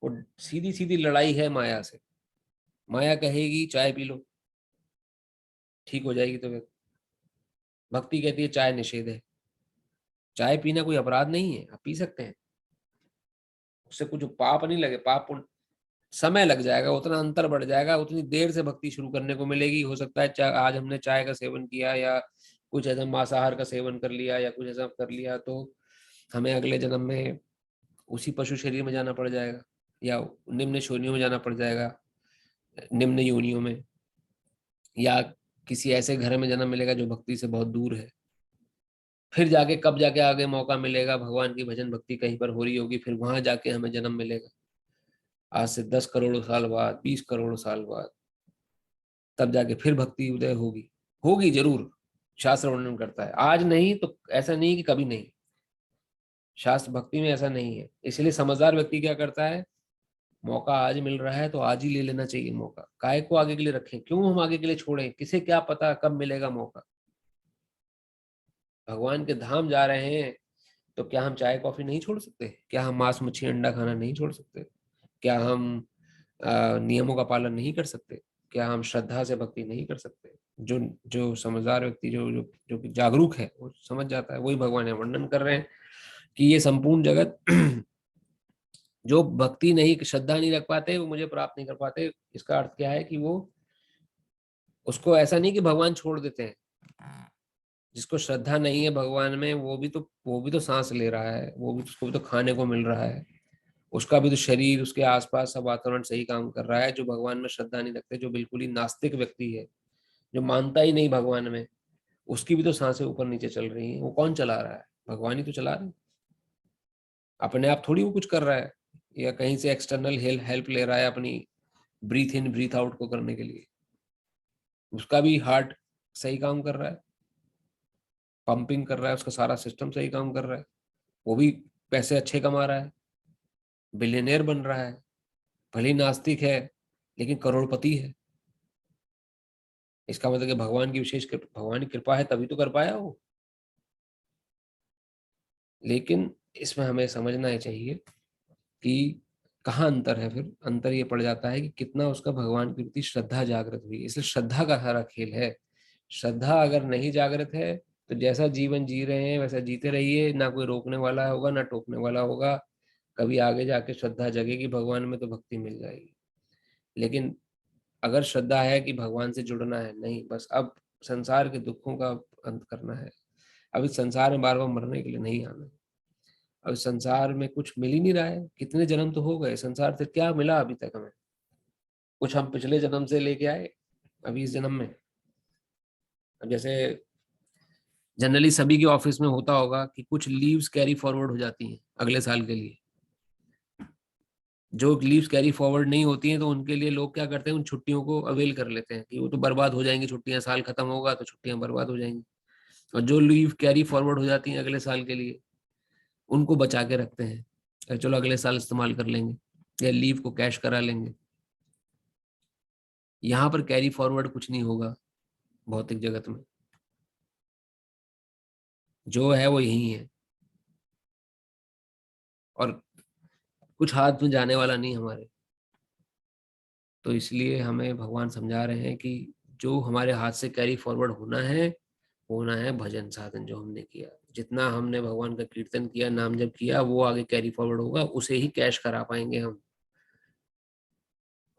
वो सीधी सीधी लड़ाई है माया से। माया कहेगी चाय पी लो, ठीक हो जाएगी तबीयत। भक्ति कहती है चाय निषेध है। चाय पीना कोई अपराध नहीं है, आप पी सकते हैं, उससे कुछ पाप नहीं लगे, पाप पुण्य समय लग जाएगा, उतना अंतर बढ़ जाएगा, उतनी देर से भक्ति शुरू करने को मिलेगी। हो सकता है आज हमने चाय का सेवन किया या कुछ ऐसा मांसाहार का सेवन कर लिया या कुछ ऐसा कर लिया, तो हमें अगले जन्म में उसी पशु शरीर में जाना पड़ जाएगा या निम्न योनियों में जाना पड़ जाएगा, निम्न योनियों में, या किसी ऐसे घर में जन्म मिलेगा जो भक्ति से बहुत दूर है। फिर जाके कब जाके आगे मौका मिलेगा, भगवान की भजन भक्ति कहीं पर हो रही होगी, फिर वहां जाके हमें जन्म मिलेगा। आज से 10 करोड़ साल बाद, 20 करोड़ साल बाद, तब जाके फिर भक्ति उदय होगी, होगी जरूर। शास्त्र वर्णन करता है, आज नहीं तो ऐसा नहीं कि कभी नहीं। शास्त्र भक्ति में ऐसा नहीं है। इसलिए समझदार व्यक्ति क्या करता है, मौका आज मिल रहा है तो आज ही ले लेना चाहिए मौका। काय को आगे के लिए रखें, क्यों हम आगे के लिए छोड़ें, किसे क्या पता कब मिलेगा मौका। भगवान के धाम जा रहे हैं तो क्या हम चाय कॉफी नहीं छोड़ सकते? क्या हम मांस मच्छी अंडा खाना नहीं छोड़ सकते? क्या हम नियमों का पालन नहीं कर सकते? क्या हम श्रद्धा से भक्ति नहीं कर सकते? जो जो समझदार व्यक्ति, जो जो जो जागरूक है, वो समझ जाता है। वही भगवान है वर्णन कर रहे हैं कि ये संपूर्ण जगत जो भक्ति नहीं, श्रद्धा नहीं रख पाते, वो मुझे प्राप्त नहीं कर पाते। इसका अर्थ क्या है कि वो, उसको ऐसा नहीं कि भगवान छोड़ देते हैं। जिसको श्रद्धा नहीं है भगवान में, वो भी तो सांस ले रहा है, वो भी, उसको भी तो खाने को मिल रहा है, उसका भी तो शरीर, उसके आसपास सब वातावरण सही काम कर रहा है। जो भगवान में श्रद्धा नहीं रखते, जो बिल्कुल ही नास्तिक व्यक्ति है, जो मानता ही नहीं भगवान में, उसकी भी तो सांसें ऊपर नीचे चल रही हैं। वो कौन चला रहा है? भगवान ही तो चला रहे हैं। अपने आप थोड़ी वो कुछ कर रहा है, या कहीं से एक्सटर्नल हेल्प ले रहा है अपनी ब्रीथ इन ब्रीथ आउट को करने के लिए। उसका भी हार्ट सही काम कर रहा है, पंपिंग कर रहा है, उसका सारा सिस्टम सही काम कर रहा है, वो भी पैसे अच्छे कमा रहा है, बिलियनियर बन रहा है। भले ही नास्तिक है लेकिन करोड़पति है। इसका मतलब कि भगवान की कृपा है तभी तो कर पाया वो। लेकिन इसमें हमें समझना चाहिए कि कहाँ अंतर है। फिर अंतर ये पड़ जाता है कि कितना उसका भगवान के प्रति श्रद्धा जागृत हुई। इसलिए श्रद्धा का सारा खेल है। श्रद्धा अगर नहीं जागृत है तो जैसा जीवन जी रहे हैं वैसा जीते रहिए, ना कोई रोकने वाला होगा ना टोकने वाला होगा। कभी आगे जाके श्रद्धा जगेगी भगवान में तो भक्ति मिल जाएगी। लेकिन अगर श्रद्धा है कि भगवान से जुड़ना है, नहीं, बस अब संसार के दुखों का अंत करना है, अब इस संसार में बार बार मरने के लिए नहीं आना है। अब संसार में कुछ मिल ही नहीं रहा है। कितने जन्म तो हो गए, संसार से क्या मिला अभी तक हमें? कुछ हम पिछले जन्म से लेके आए अभी इस जन्म में। अब जैसे जनरली सभी के ऑफिस में होता होगा कि कुछ लीव्स कैरी फॉरवर्ड हो जाती हैं अगले साल के लिए। जो लीव्स कैरी फॉरवर्ड नहीं होती हैं तो उनके लिए लोग क्या करते हैं, उन छुट्टियों को अवेल कर लेते हैं कि वो तो बर्बाद हो जाएंगी छुट्टियां, साल खत्म होगा तो छुट्टियां बर्बाद हो जाएंगी। और जो लीव कैरी फॉरवर्ड हो जाती हैं अगले साल के लिए, उनको बचा के रखते हैं, चलो अगले साल इस्तेमाल कर लेंगे या लीव को कैश करा लेंगे। यहाँ पर कैरी फॉरवर्ड कुछ नहीं होगा भौतिक जगत में। जो है वो यही है और कुछ हाथ में जाने वाला नहीं हमारे। तो इसलिए हमें भगवान समझा रहे हैं कि जो हमारे हाथ से कैरी फॉरवर्ड होना है भजन साधन जो हमने किया। जितना हमने भगवान का कीर्तन किया, नाम जप किया, वो आगे कैरी फॉरवर्ड होगा, उसे ही कैश करा पाएंगे हम।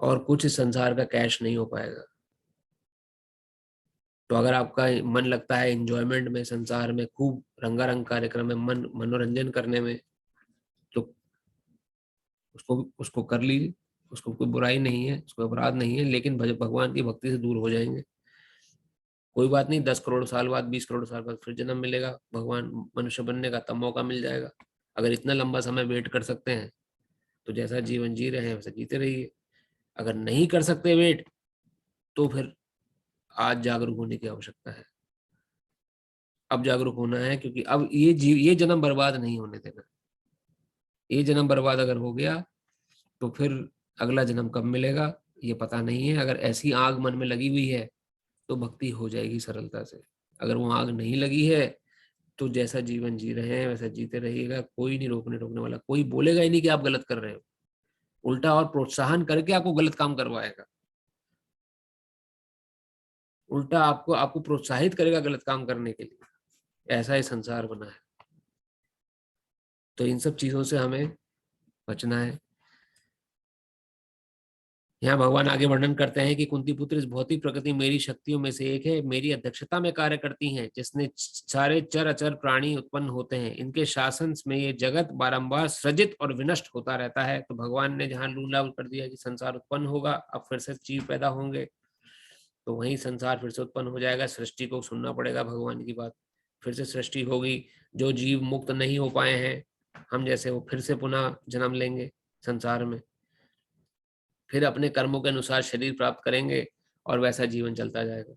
और कुछ इस संसार का कैश नहीं हो पाएगा। तो अगर आपका मन लगता है एंजॉयमेंट में, संसार में खूब रंगारंग कार्यक्रम में मन मनोरंजन करने में, तो उसको उसको कर लीजिए, उसको कोई बुराई नहीं है, उसको अपराध नहीं है। लेकिन भगवान की भक्ति से दूर हो जाएंगे। कोई बात नहीं, 10 करोड़ साल बाद, 20 करोड़ साल बाद फिर जन्म मिलेगा भगवान मनुष्य बनने का, तब मौका मिल जाएगा। अगर इतना लंबा समय वेट कर सकते हैं तो जैसा जीवन जी रहे हैं वैसा जीते रहिए। अगर नहीं कर सकते वेट, तो फिर आज जागरूक होने की आवश्यकता है। अब जागरूक होना है, क्योंकि अब ये जन्म बर्बाद नहीं होने देना। ये जन्म बर्बाद अगर हो गया तो फिर अगला जन्म कब मिलेगा ये पता नहीं है। अगर ऐसी आग मन में लगी हुई है तो भक्ति हो जाएगी सरलता से। अगर वो आग नहीं लगी है तो जैसा जीवन जी रहे हैं वैसा जीते रहिएगा। कोई नहीं रोकने टोकने वाला, कोई बोलेगा ही नहीं कि आप गलत कर रहे हो। उल्टा और प्रोत्साहन करके आपको गलत काम करवाएगा। उल्टा आपको प्रोत्साहित करेगा गलत काम करने के लिए। ऐसा ही संसार बना है। तो इन सब चीजों से हमें बचना है। यहाँ भगवान आगे वर्णन करते हैं कि कुंती पुत्र, इस भौतिक प्रकृति मेरी शक्तियों में से एक है, मेरी अध्यक्षता में कार्य करती हैं, जिसने सारे चर अचर प्राणी उत्पन्न होते हैं। इनके शासन में ये जगत बारंबार सृजित और विनष्ट होता रहता है। तो भगवान ने जहाँ लूला कर दिया कि संसार उत्पन्न होगा, अब फिर से जीव पैदा होंगे, तो वही संसार फिर से उत्पन्न हो जाएगा। सृष्टि को सुनना पड़ेगा भगवान की बात, फिर से सृष्टि होगी। जो जीव मुक्त नहीं हो पाए हैं हम जैसे, वो फिर से पुनः जन्म लेंगे संसार में, फिर अपने कर्मों के अनुसार शरीर प्राप्त करेंगे और वैसा जीवन चलता जाएगा।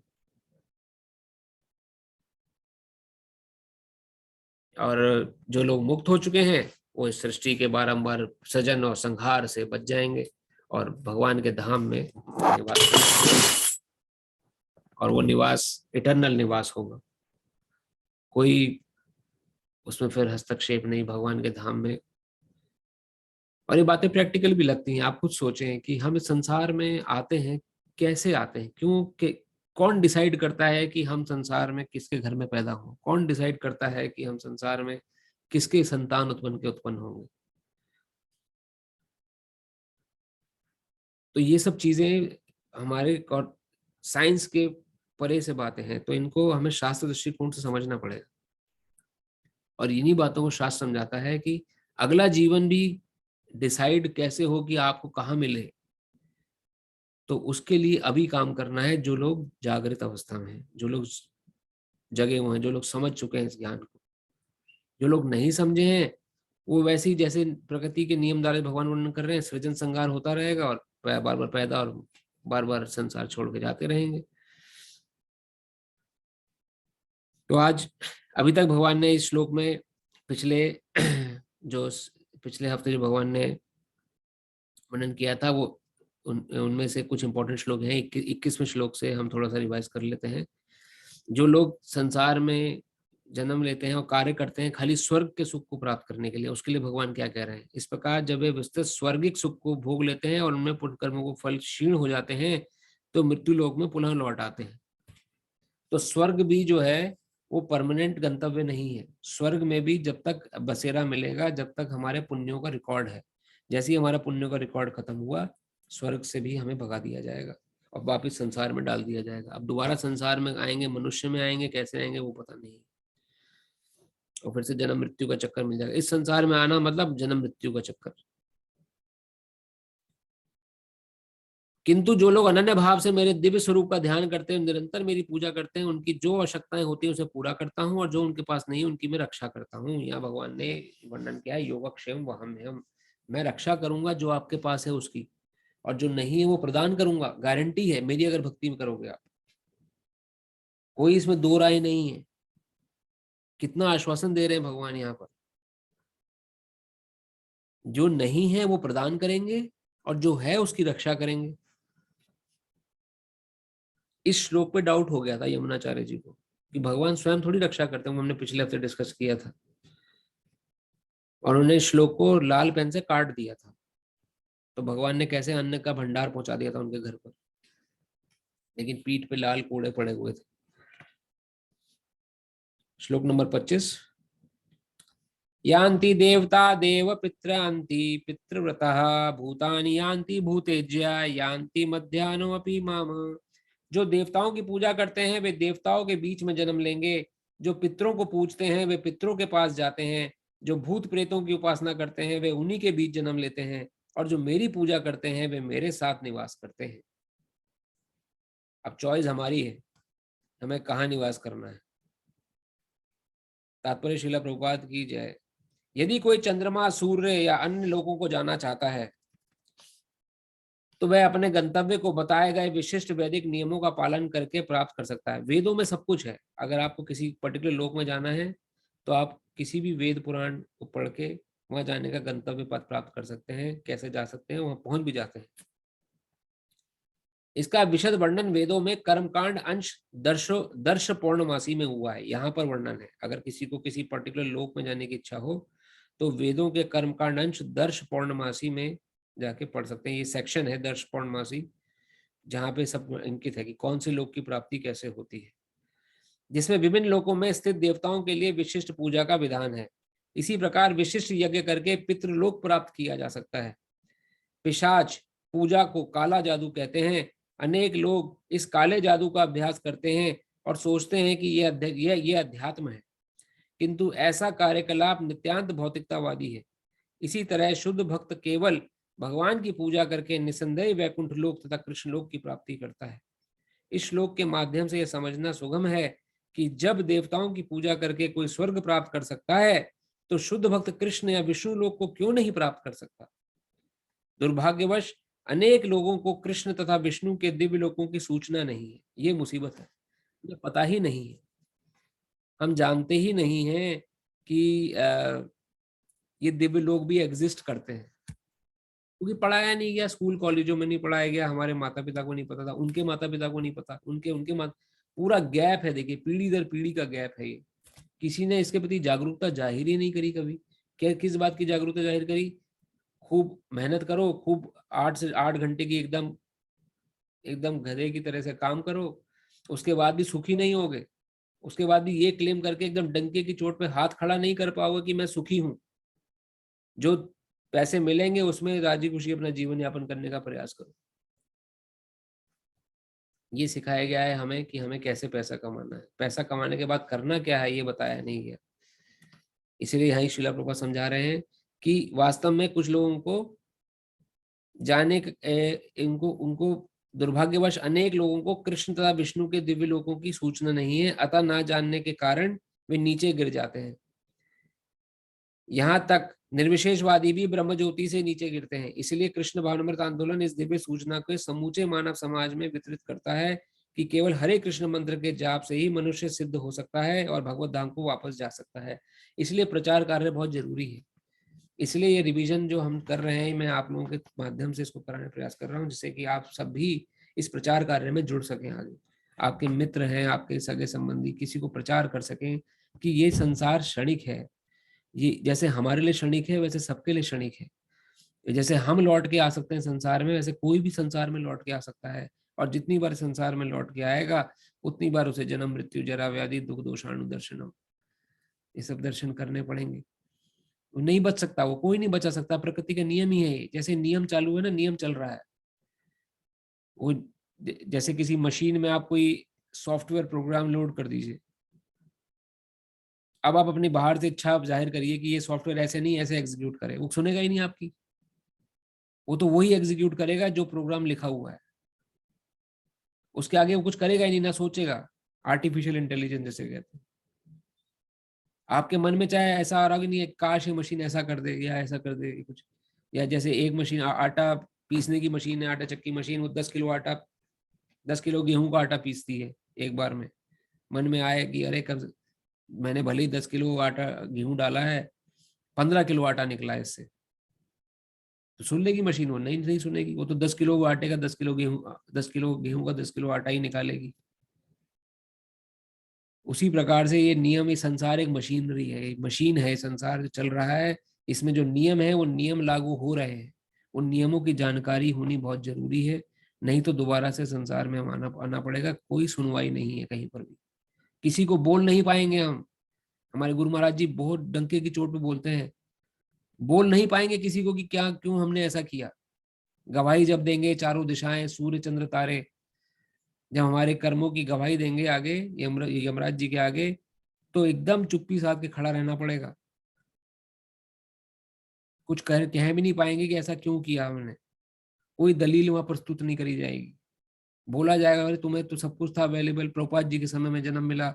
और जो लोग मुक्त हो चुके हैं वो इस सृष्टि के बारंबार सृजन और संहार से बच जाएंगे और भगवान के धाम में निवास करेंगे। और वो निवास इटर्नल निवास होगा, कोई उसमें फिर हस्तक्षेप नहीं भगवान के धाम में। और ये बातें प्रैक्टिकल भी लगती हैं। आप खुद सोचें कि हम इस संसार में आते हैं, कैसे आते हैं, क्यों, कौन डिसाइड करता है कि हम संसार में किसके घर में पैदा हों? कौन डिसाइड करता है कि हम संसार में किसके संतान उत्पन्न होंगे? तो ये सब चीजें हमारे साइंस के परे से बातें हैं, तो इनको हमें शास्त्र दृष्टिकोण से समझना पड़ेगा। और इन्हीं बातों को शास्त्र समझाता है कि अगला जीवन भी डिसाइड कैसे हो कि आपको कहाँ मिले। तो उसके लिए अभी काम करना है। जो लोग जागृत अवस्था में हैं, जो लोग जगे हुए हैं, जो लोग समझ चुके हैं इस ज्ञान को, जो लोग नहीं समझे हैं वो वैसे ही जैसे प्रकृति के नियम द्वारा भगवान वर्णन कर रहे हैं, सृजन संहार होता रहेगा और बार बार पैदा और बार बार संसार छोड़ के जाते रहेंगे। तो आज अभी तक भगवान ने इस श्लोक में पिछले हफ्ते जो भगवान ने वर्णन किया था वो उनमें से कुछ इंपॉर्टेंट श्लोक हैं। 21वें श्लोक से हम थोड़ा सा रिवाइज कर लेते हैं। जो लोग संसार में जन्म लेते हैं और कार्य करते हैं खाली स्वर्ग के सुख को प्राप्त करने के लिए, उसके लिए भगवान क्या कह रहे हैं? इस प्रकार जब वे विस्तृत स्वर्गिक सुख को भोग लेते हैं और उनमें पुण्य कर्मों को फल क्षीण हो जाते हैं तो मृत्यु लोक में पुनः लौट आते हैं। तो स्वर्ग भी जो है वो परमानेंट गंतव्य नहीं है। स्वर्ग में भी जब तक बसेरा मिलेगा, जब तक हमारे पुण्यों का रिकॉर्ड है। जैसे ही हमारा पुण्यों का रिकॉर्ड खत्म हुआ, स्वर्ग से भी हमें भगा दिया जाएगा और वापिस संसार में डाल दिया जाएगा। अब दोबारा संसार में आएंगे, मनुष्य में आएंगे, कैसे आएंगे वो पता नहीं, और फिर से जन्म मृत्यु का चक्कर मिल जाएगा। इस संसार में आना मतलब जन्म मृत्यु का चक्कर। किंतु जो लोग अनन्य भाव से मेरे दिव्य स्वरूप का ध्यान करते हैं, निरंतर मेरी पूजा करते हैं, उनकी जो आवश्यकताएं होती है उसे पूरा करता हूँ और जो उनके पास नहीं उनकी मैं रक्षा करता हूँ। यहाँ भगवान ने वर्णन किया है योगक्षेम वहम्यहम्, मैं रक्षा करूंगा जो आपके पास है उसकी, और जो नहीं है वो प्रदान करूंगा। गारंटी है मेरी अगर भक्ति में करोगे आप, कोई इसमें दो राय नहीं है। कितना आश्वासन दे रहे हैं भगवान यहाँ पर। जो नहीं है वो प्रदान करेंगे और जो है उसकी रक्षा करेंगे। इस श्लोक पे डाउट हो गया था यमुनाचार्य जी को कि भगवान स्वयं थोड़ी रक्षा करते हैं। हमने पिछले हफ्ते डिस्कस किया था और उन्होंने श्लोक को लाल पेन से काट दिया था। तो भगवान ने कैसे अन्न का भंडार पहुंचा दिया था उनके घर पर, लेकिन पीठ पे लाल कोड़े पड़े हुए थे। श्लोक नंबर 25, यान्ति देवता देव पित्रांति पितृव्रतः भूतानि यान्ति भूतेज्या यान्ति मध्याह्नो अपि माम। जो देवताओं की पूजा करते हैं वे देवताओं के बीच में जन्म लेंगे, जो पितरों को पूजते हैं वे पितरों के पास जाते हैं, जो भूत प्रेतों की उपासना करते हैं वे उन्हीं के बीच जन्म लेते हैं, और जो मेरी पूजा करते हैं वे मेरे साथ निवास करते हैं। अब चॉइस हमारी है, हमें कहाँ निवास करना है। तात्पर्य श्रील प्रभुपाद की जय। यदि कोई चंद्रमा, सूर्य या अन्य लोगों को जाना चाहता है तो वह अपने गंतव्य को बताए गए विशिष्ट वैदिक नियमों का पालन करके प्राप्त कर सकता है। वेदों में सब कुछ है। अगर आपको किसी पर्टिकुलर लोक में जाना है तो आप किसी भी वेद पुराण को पढ़ के वहां जाने का गंतव्य पद प्राप्त कर सकते हैं। कैसे जा सकते हैं, वहां पहुंच भी जाते हैं। इसका विशद वर्णन वेदों में कर्मकांड अंश दर्श पौर्णमासी में हुआ है। यहाँ पर वर्णन है। अगर किसी को किसी पर्टिकुलर लोक में जाने की इच्छा हो तो वेदों के कर्मकांड अंश दर्श पौर्णमासी में जाके पढ़ सकते हैं। ये सेक्शन है दर्श पौर्णमासी, जहाँ पे सब अंकित है कि कौन से लोक की प्राप्ति कैसे होती है, जिसमें विभिन्न लोकों में स्थित देवताओं के लिए विशिष्ट पूजा का विधान है। इसी प्रकार विशिष्ट यज्ञ करके पितृलोक प्राप्त किया जा सकता है। पिशाच पूजा को काला जादू कहते हैं। अनेक लोग इस काले जादू का अभ्यास करते हैं और सोचते हैं कि यह अध्यात्म है, किंतु ऐसा कार्यकलाप नित्यांत भौतिकतावादी है। इसी तरह शुद्ध भक्त केवल भगवान की पूजा करके निसंदेह वैकुंठ लोक तथा कृष्ण लोक की प्राप्ति करता है। इस श्लोक के माध्यम से यह समझना सुगम है कि जब देवताओं की पूजा करके कोई स्वर्ग प्राप्त कर सकता है, तो शुद्ध भक्त कृष्ण या विष्णु लोक को क्यों नहीं प्राप्त कर सकता। दुर्भाग्यवश अनेक लोगों को कृष्ण तथा विष्णु के दिव्य लोकों की सूचना नहीं है। ये मुसीबत है, ये पता ही नहीं है, हम जानते ही नहीं हैं कि ये दिव्य लोक भी एग्जिस्ट करते हैं, क्योंकि पढ़ाया नहीं गया, स्कूल कॉलेजों में नहीं पढ़ाया गया, हमारे माता पिता को नहीं पता था, उनके माता पिता को नहीं पता, उनके पूरा गैप है। देखिए पीढ़ी दर पीढ़ी का गैप है ये। किसी ने इसके प्रति जागरूकता जाहिर ही नहीं करी कभी। क्या किस बात की जागरूकता जाहिर करी? खूब मेहनत करो, खूब 8 से 8 घंटे की एकदम गधे की तरह से काम करो, उसके बाद भी सुखी नहीं होगे। उसके बाद भी ये क्लेम करके एकदम डंके की चोट पे हाथ खड़ा नहीं कर पाओगे कि मैं सुखी हूं। जो पैसे मिलेंगे उसमें राजी खुशी अपना जीवन यापन करने का प्रयास करो। ये सिखाया गया है हमें कि हमें कैसे पैसा कमाना है, पैसा कमाने के बाद करना क्या है ये बताया नहीं गया। इसलिए यही श्रीला प्रभुपाद समझा रहे हैं कि वास्तव में कुछ लोगों को जाने उनको दुर्भाग्यवश अनेक लोगों को कृष्ण तथा विष्णु के दिव्य लोकों की सूचना नहीं है, अतः ना जानने के कारण वे नीचे गिर जाते हैं। यहाँ तक निर्विशेषवादी भी ब्रह्म ज्योति से नीचे गिरते हैं। इसलिए कृष्ण भावनामृत आंदोलन इस दिव्य सूचना को समूचे मानव समाज में वितरित करता है कि केवल हरे कृष्ण मंत्र के जाप से ही मनुष्य सिद्ध हो सकता है और भगवत धाम को वापस जा सकता है। इसलिए प्रचार कार्य बहुत जरूरी है। इसलिए ये रिवीजन जो हम कर रहे हैं, मैं आप लोगों के माध्यम से इसको कराने प्रयास कर रहा हूँ, जिससे कि आप सब भी इस प्रचार कार्य में जुड़ सकें। आगे आपके मित्र हैं, आपके सगे संबंधी, किसी को प्रचार कर सकें कि ये संसार क्षणिक है। ये जैसे हमारे लिए क्षणिक है, वैसे सबके लिए क्षणिक है। जैसे हम लौट के आ सकते हैं संसार में, वैसे कोई भी संसार में लौट के आ सकता है। और जितनी बार संसार में लौट के आएगा, उतनी बार उसे जन्म मृत्यु जरा व्याधि दुख दोषाणु दर्शनम, ये सब दर्शन करने पड़ेंगे। वो नहीं बच सकता, वो कोई नहीं बचा सकता। प्रकृति का नियम ही है। जैसे नियम चालू है ना, नियम चल रहा है। वो जैसे किसी मशीन में आप कोई सॉफ्टवेयर प्रोग्राम लोड कर दीजिए, अब आप अपनी बाहर से इच्छा जाहिर करिए कि ये सॉफ्टवेयर ऐसे नहीं ऐसे एग्जीक्यूट करे, वो सुनेगा ही नहीं आपकी। वो तो वही एग्जीक्यूट करेगा जो प्रोग्राम लिखा हुआ है, उसके आगे वो कुछ करेगा ही नहीं, ना सोचेगा। आर्टिफिशियल इंटेलिजेंस जैसे कहते हैं। आपके मन में चाहे ऐसा आ रहा कि नहीं है, काश ये मशीन ऐसा कर दे या ऐसा कर दे कुछ, या जैसे एक मशीन आटा पीसने की मशीन है, आटा चक्की मशीन, वो 10 किलो गेहूं का आटा पीसती है एक बार में। मन में आए कि अरे कब मैंने भले ही 10 किलो आटा गेहूं डाला है, 15 किलो आटा निकला है इससे, तो सुन लेगी मशीन? वो नहीं सुनेगी। वो तो 10 किलो आटे का 10 किलो गेहूं का 10 किलो आटा ही निकालेगी। उसी प्रकार से ये नियम, ये संसार एक मशीनरी है, एक मशीन है संसार जो चल रहा है। इसमें जो नियम है वो नियम लागू हो रहे हैं। उन नियमों की जानकारी होनी बहुत जरूरी है, नहीं तो दोबारा से संसार में आना पड़ेगा। कोई सुनवाई नहीं है कहीं पर भी, किसी को बोल नहीं पाएंगे हम। हमारे गुरु महाराज जी बहुत डंके की चोट पे बोलते हैं, बोल नहीं पाएंगे किसी को कि क्या क्यों हमने ऐसा किया। गवाही जब देंगे चारों दिशाएं, सूर्य चंद्र तारे, जब हमारे कर्मों की गवाही देंगे आगे यमराज जी के आगे, तो एकदम चुप्पी साध के खड़ा रहना पड़ेगा। कुछ कह भी नहीं पाएंगे कि ऐसा क्यों किया हमने। कोई दलील वहां प्रस्तुत नहीं करी जाएगी। बोला जाएगा अरे तुम्हें तो सब कुछ था अवेलेबल, प्रभुपाद जी के समय में जन्म मिला,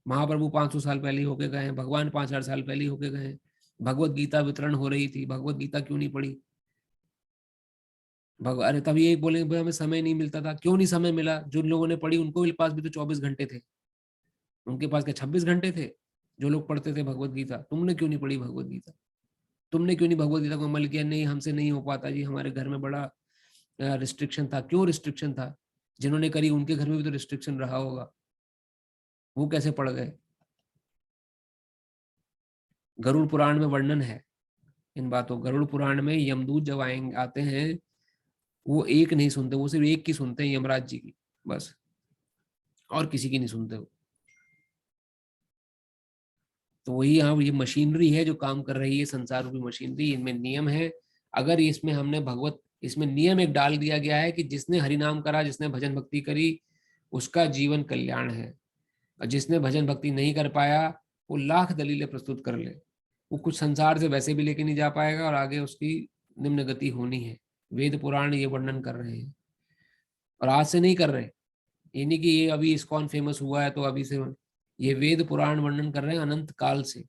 महाप्रभु 500 साल पहले होके गए, भगवान 5000 साल पहले होके गए, भगवत गीता वितरण हो रही थी, भगवत गीता क्यों नहीं पढ़ी? अरे तब यही बोलेंगे भाई हमें समय नहीं मिलता था। क्यों नहीं समय मिला? जिन लोगों ने पढ़ी उनको पास भी तो 24 घंटे थे, उनके पास क्या 26 घंटे थे? जो लोग पढ़ते थे भगवत गीता, तुमने क्यों नहीं पढ़ी भगवत गीता? तुमने क्यों नहीं भगवत गीता को अमल किया? नहीं हमसे नहीं हो पाता जी, हमारे घर में बड़ा रिस्ट्रिक्शन था। क्यों रिस्ट्रिक्शन था? जिन्होंने करी उनके घर में भी तो रिस्ट्रिक्शन रहा होगा, वो कैसे पढ़ गए? गरुड़ पुराण में वर्णन है इन बातों। गरुड़ पुराण में यमदूत जब आते हैं वो एक नहीं सुनते, वो सिर्फ एक की सुनते हैं, यमराज जी की, बस, और किसी की नहीं सुनते वो। तो वही यहाँ ये मशीनरी है जो काम कर रही है, संसार रूपी मशीनरी। इनमें नियम है। अगर इसमें हमने इसमें नियम एक डाल दिया गया है कि जिसने हरिनाम करा, जिसने भजन भक्ति करी, उसका जीवन कल्याण है, और जिसने भजन भक्ति नहीं कर पाया वो लाख दलीलें प्रस्तुत कर ले, वो कुछ संसार से वैसे भी लेके नहीं जा पाएगा और आगे उसकी निम्न गति होनी है। वेद पुराण ये वर्णन कर रहे हैं, और आज से नहीं कर रहे। ये नहीं कि ये अभी इस्कॉन फेमस हुआ है तो अभी से, ये वेद पुराण वर्णन कर रहे हैं अनंत काल से।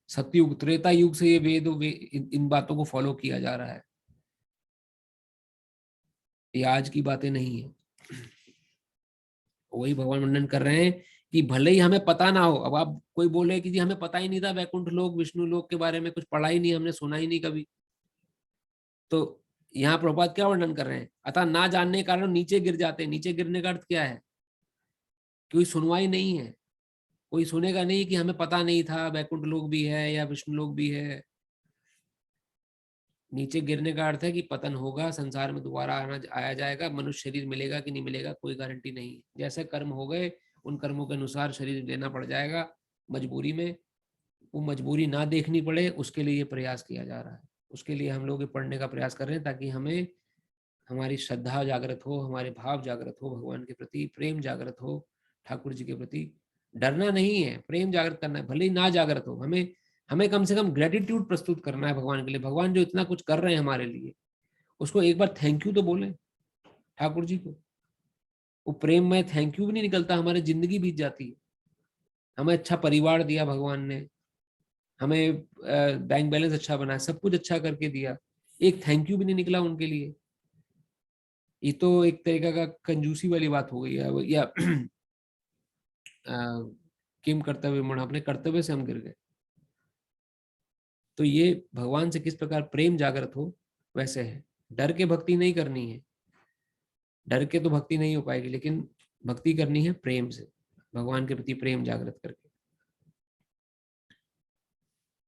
सतयुग त्रेता युग से ये इन बातों को फॉलो किया जा रहा है, ये आज की बातें नहीं है। वही भगवान वर्णन कर रहे हैं कि भले ही हमें पता ना हो, अब आप कोई बोले कि जी हमें पता ही नहीं था वैकुंठ लोक विष्णु लोक के बारे में, कुछ पढ़ा ही नहीं, हमने सुना ही नहीं कभी, तो यहाँ प्रभुपाद क्या वर्णन कर रहे हैं, अतः ना जानने के कारण नीचे गिर जाते हैं। नीचे गिरने का अर्थ क्या है? कोई सुनवाई नहीं है, कोई सुनेगा नहीं कि हमें पता नहीं था वैकुंठ लोक भी है या विष्णु लोक भी है। नीचे गिरने का अर्थ है कि पतन होगा, संसार में दोबारा आया जाएगा, मनुष्य शरीर मिलेगा कि नहीं मिलेगा कोई गारंटी नहीं। जैसे कर्म हो गए उन कर्मों के अनुसार शरीर लेना पड़ जाएगा मजबूरी में। वो मजबूरी ना देखनी पड़े उसके लिए ये प्रयास किया जा रहा है। उसके लिए हम लोग पढ़ने का प्रयास कर रहे हैं ताकि हमें हमारी श्रद्धा जागृत हो, हमारे भाव जागृत हो, भगवान के प्रति प्रेम जागृत हो, ठाकुर जी के प्रति डरना नहीं है, प्रेम जागृत करना है। भले ही ना जागृत हो, हमें कम से कम ग्रेटिट्यूड प्रस्तुत करना है भगवान के लिए। भगवान जो इतना कुछ कर रहे हैं हमारे लिए, उसको एक बार थैंक यू तो बोले ठाकुर जी को। वो प्रेम में थैंक यू भी नहीं निकलता, हमारी जिंदगी बीत जाती है। हमें अच्छा परिवार दिया भगवान ने, हमें बैंक बैलेंस अच्छा बनाया, सब कुछ अच्छा करके दिया, एक थैंक यू भी नहीं निकला उनके लिए। ये तो एक तरीका का कंजूसी वाली बात हो गई है, या किम कर्तव्य मण, अपने कर्तव्य से हम गिर गए। तो ये भगवान से किस प्रकार प्रेम जागृत हो वैसे है। डर के भक्ति नहीं करनी है, डर के तो भक्ति नहीं हो पाएगी, लेकिन भक्ति करनी है प्रेम से, भगवान के प्रति प्रेम जागृत करके।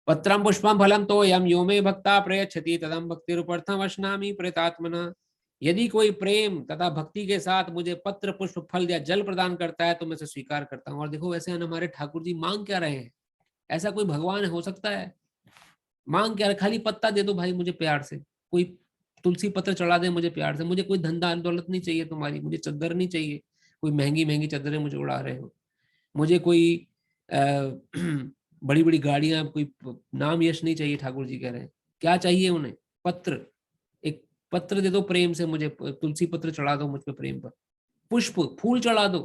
पत्रम पुष्पम फलम तो यम यो मे भक्ता प्रयच्छति तदम भक्तिरूपर्थम अश्नामि प्रेतात्मना। यदि कोई प्रेम तथा भक्ति के साथ मुझे पत्र पुष्प फल या जल प्रदान करता है तो मैं इसे स्वीकार करता हूँ। और देखो वैसे हमारे ठाकुर जी मांग क्या रहे हैं? ऐसा कोई भगवान हो सकता है? मांग क्या, खाली पत्ता दे दो भाई मुझे प्यार से, कोई तुलसी पत्र चढ़ा दे मुझे प्यार से, मुझे कोई धंधा दौलत नहीं चाहिए तुम्हारी, मुझे चद्दर नहीं चाहिए, कोई महंगी महंगी चद्दरें मुझे उड़ा रहे हो, मुझे कोई बड़ी बड़ी गाड़ियां, कोई नाम यश नहीं चाहिए। ठाकुर जी कह रहे हैं क्या चाहिए उन्हें? पत्र, एक पत्र दे दो प्रेम से मुझे, तुलसी पत्र चढ़ा दो मुझ पे प्रेम पर, पुष्प फूल चढ़ा दो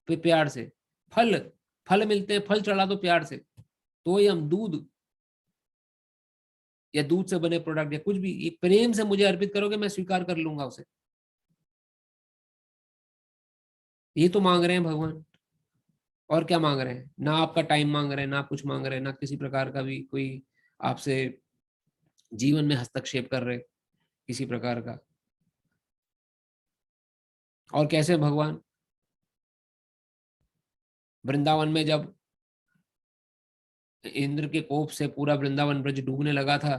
प्यार से, फल मिलते हैं, फल चढ़ा दो प्यार से, तो ये हम दूध या दूध से बने प्रोडक्ट या कुछ भी ये प्रेम से मुझे अर्पित करोगे मैं स्वीकार कर लूंगा उसे। ये तो मांग रहे हैं भगवान, और क्या मांग रहे हैं? ना आपका टाइम मांग रहे हैं, ना कुछ मांग रहे हैं, ना किसी प्रकार का भी कोई आपसे जीवन में हस्तक्षेप कर रहे किसी प्रकार का। और कैसे भगवान वृंदावन में जब इंद्र के कोप से पूरा वृंदावन ब्रज डूबने लगा था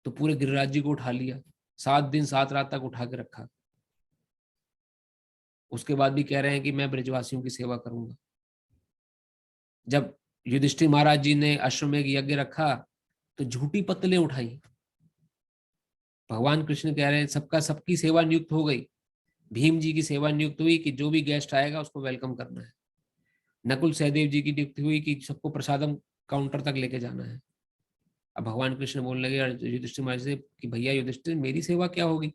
तो पूरे गिरिराज जी को उठा लिया, 7 दिन 7 रात तक उठा के रखा। उसके बाद भी कह रहे हैं कि मैं ब्रजवासियों की सेवा करूंगा। जब युधिष्ठिर महाराज जी ने अश्वमेघ यज्ञ रखा तो झूठी पत्तलें उठाई। भगवान कृष्ण कह रहे हैं सबकी सेवा नियुक्त हो गई। भीम जी की सेवा नियुक्त हुई कि जो भी गेस्ट आएगा उसको वेलकम करना है। नकुल सहदेव जी की नियुक्ति हुई कि सबको प्रसादम काउंटर तक लेके जाना है। अब भगवान कृष्ण बोलने लगे युधिष्ठिर महाराज से कि भैया युधिष्ठिर मेरी सेवा क्या होगी?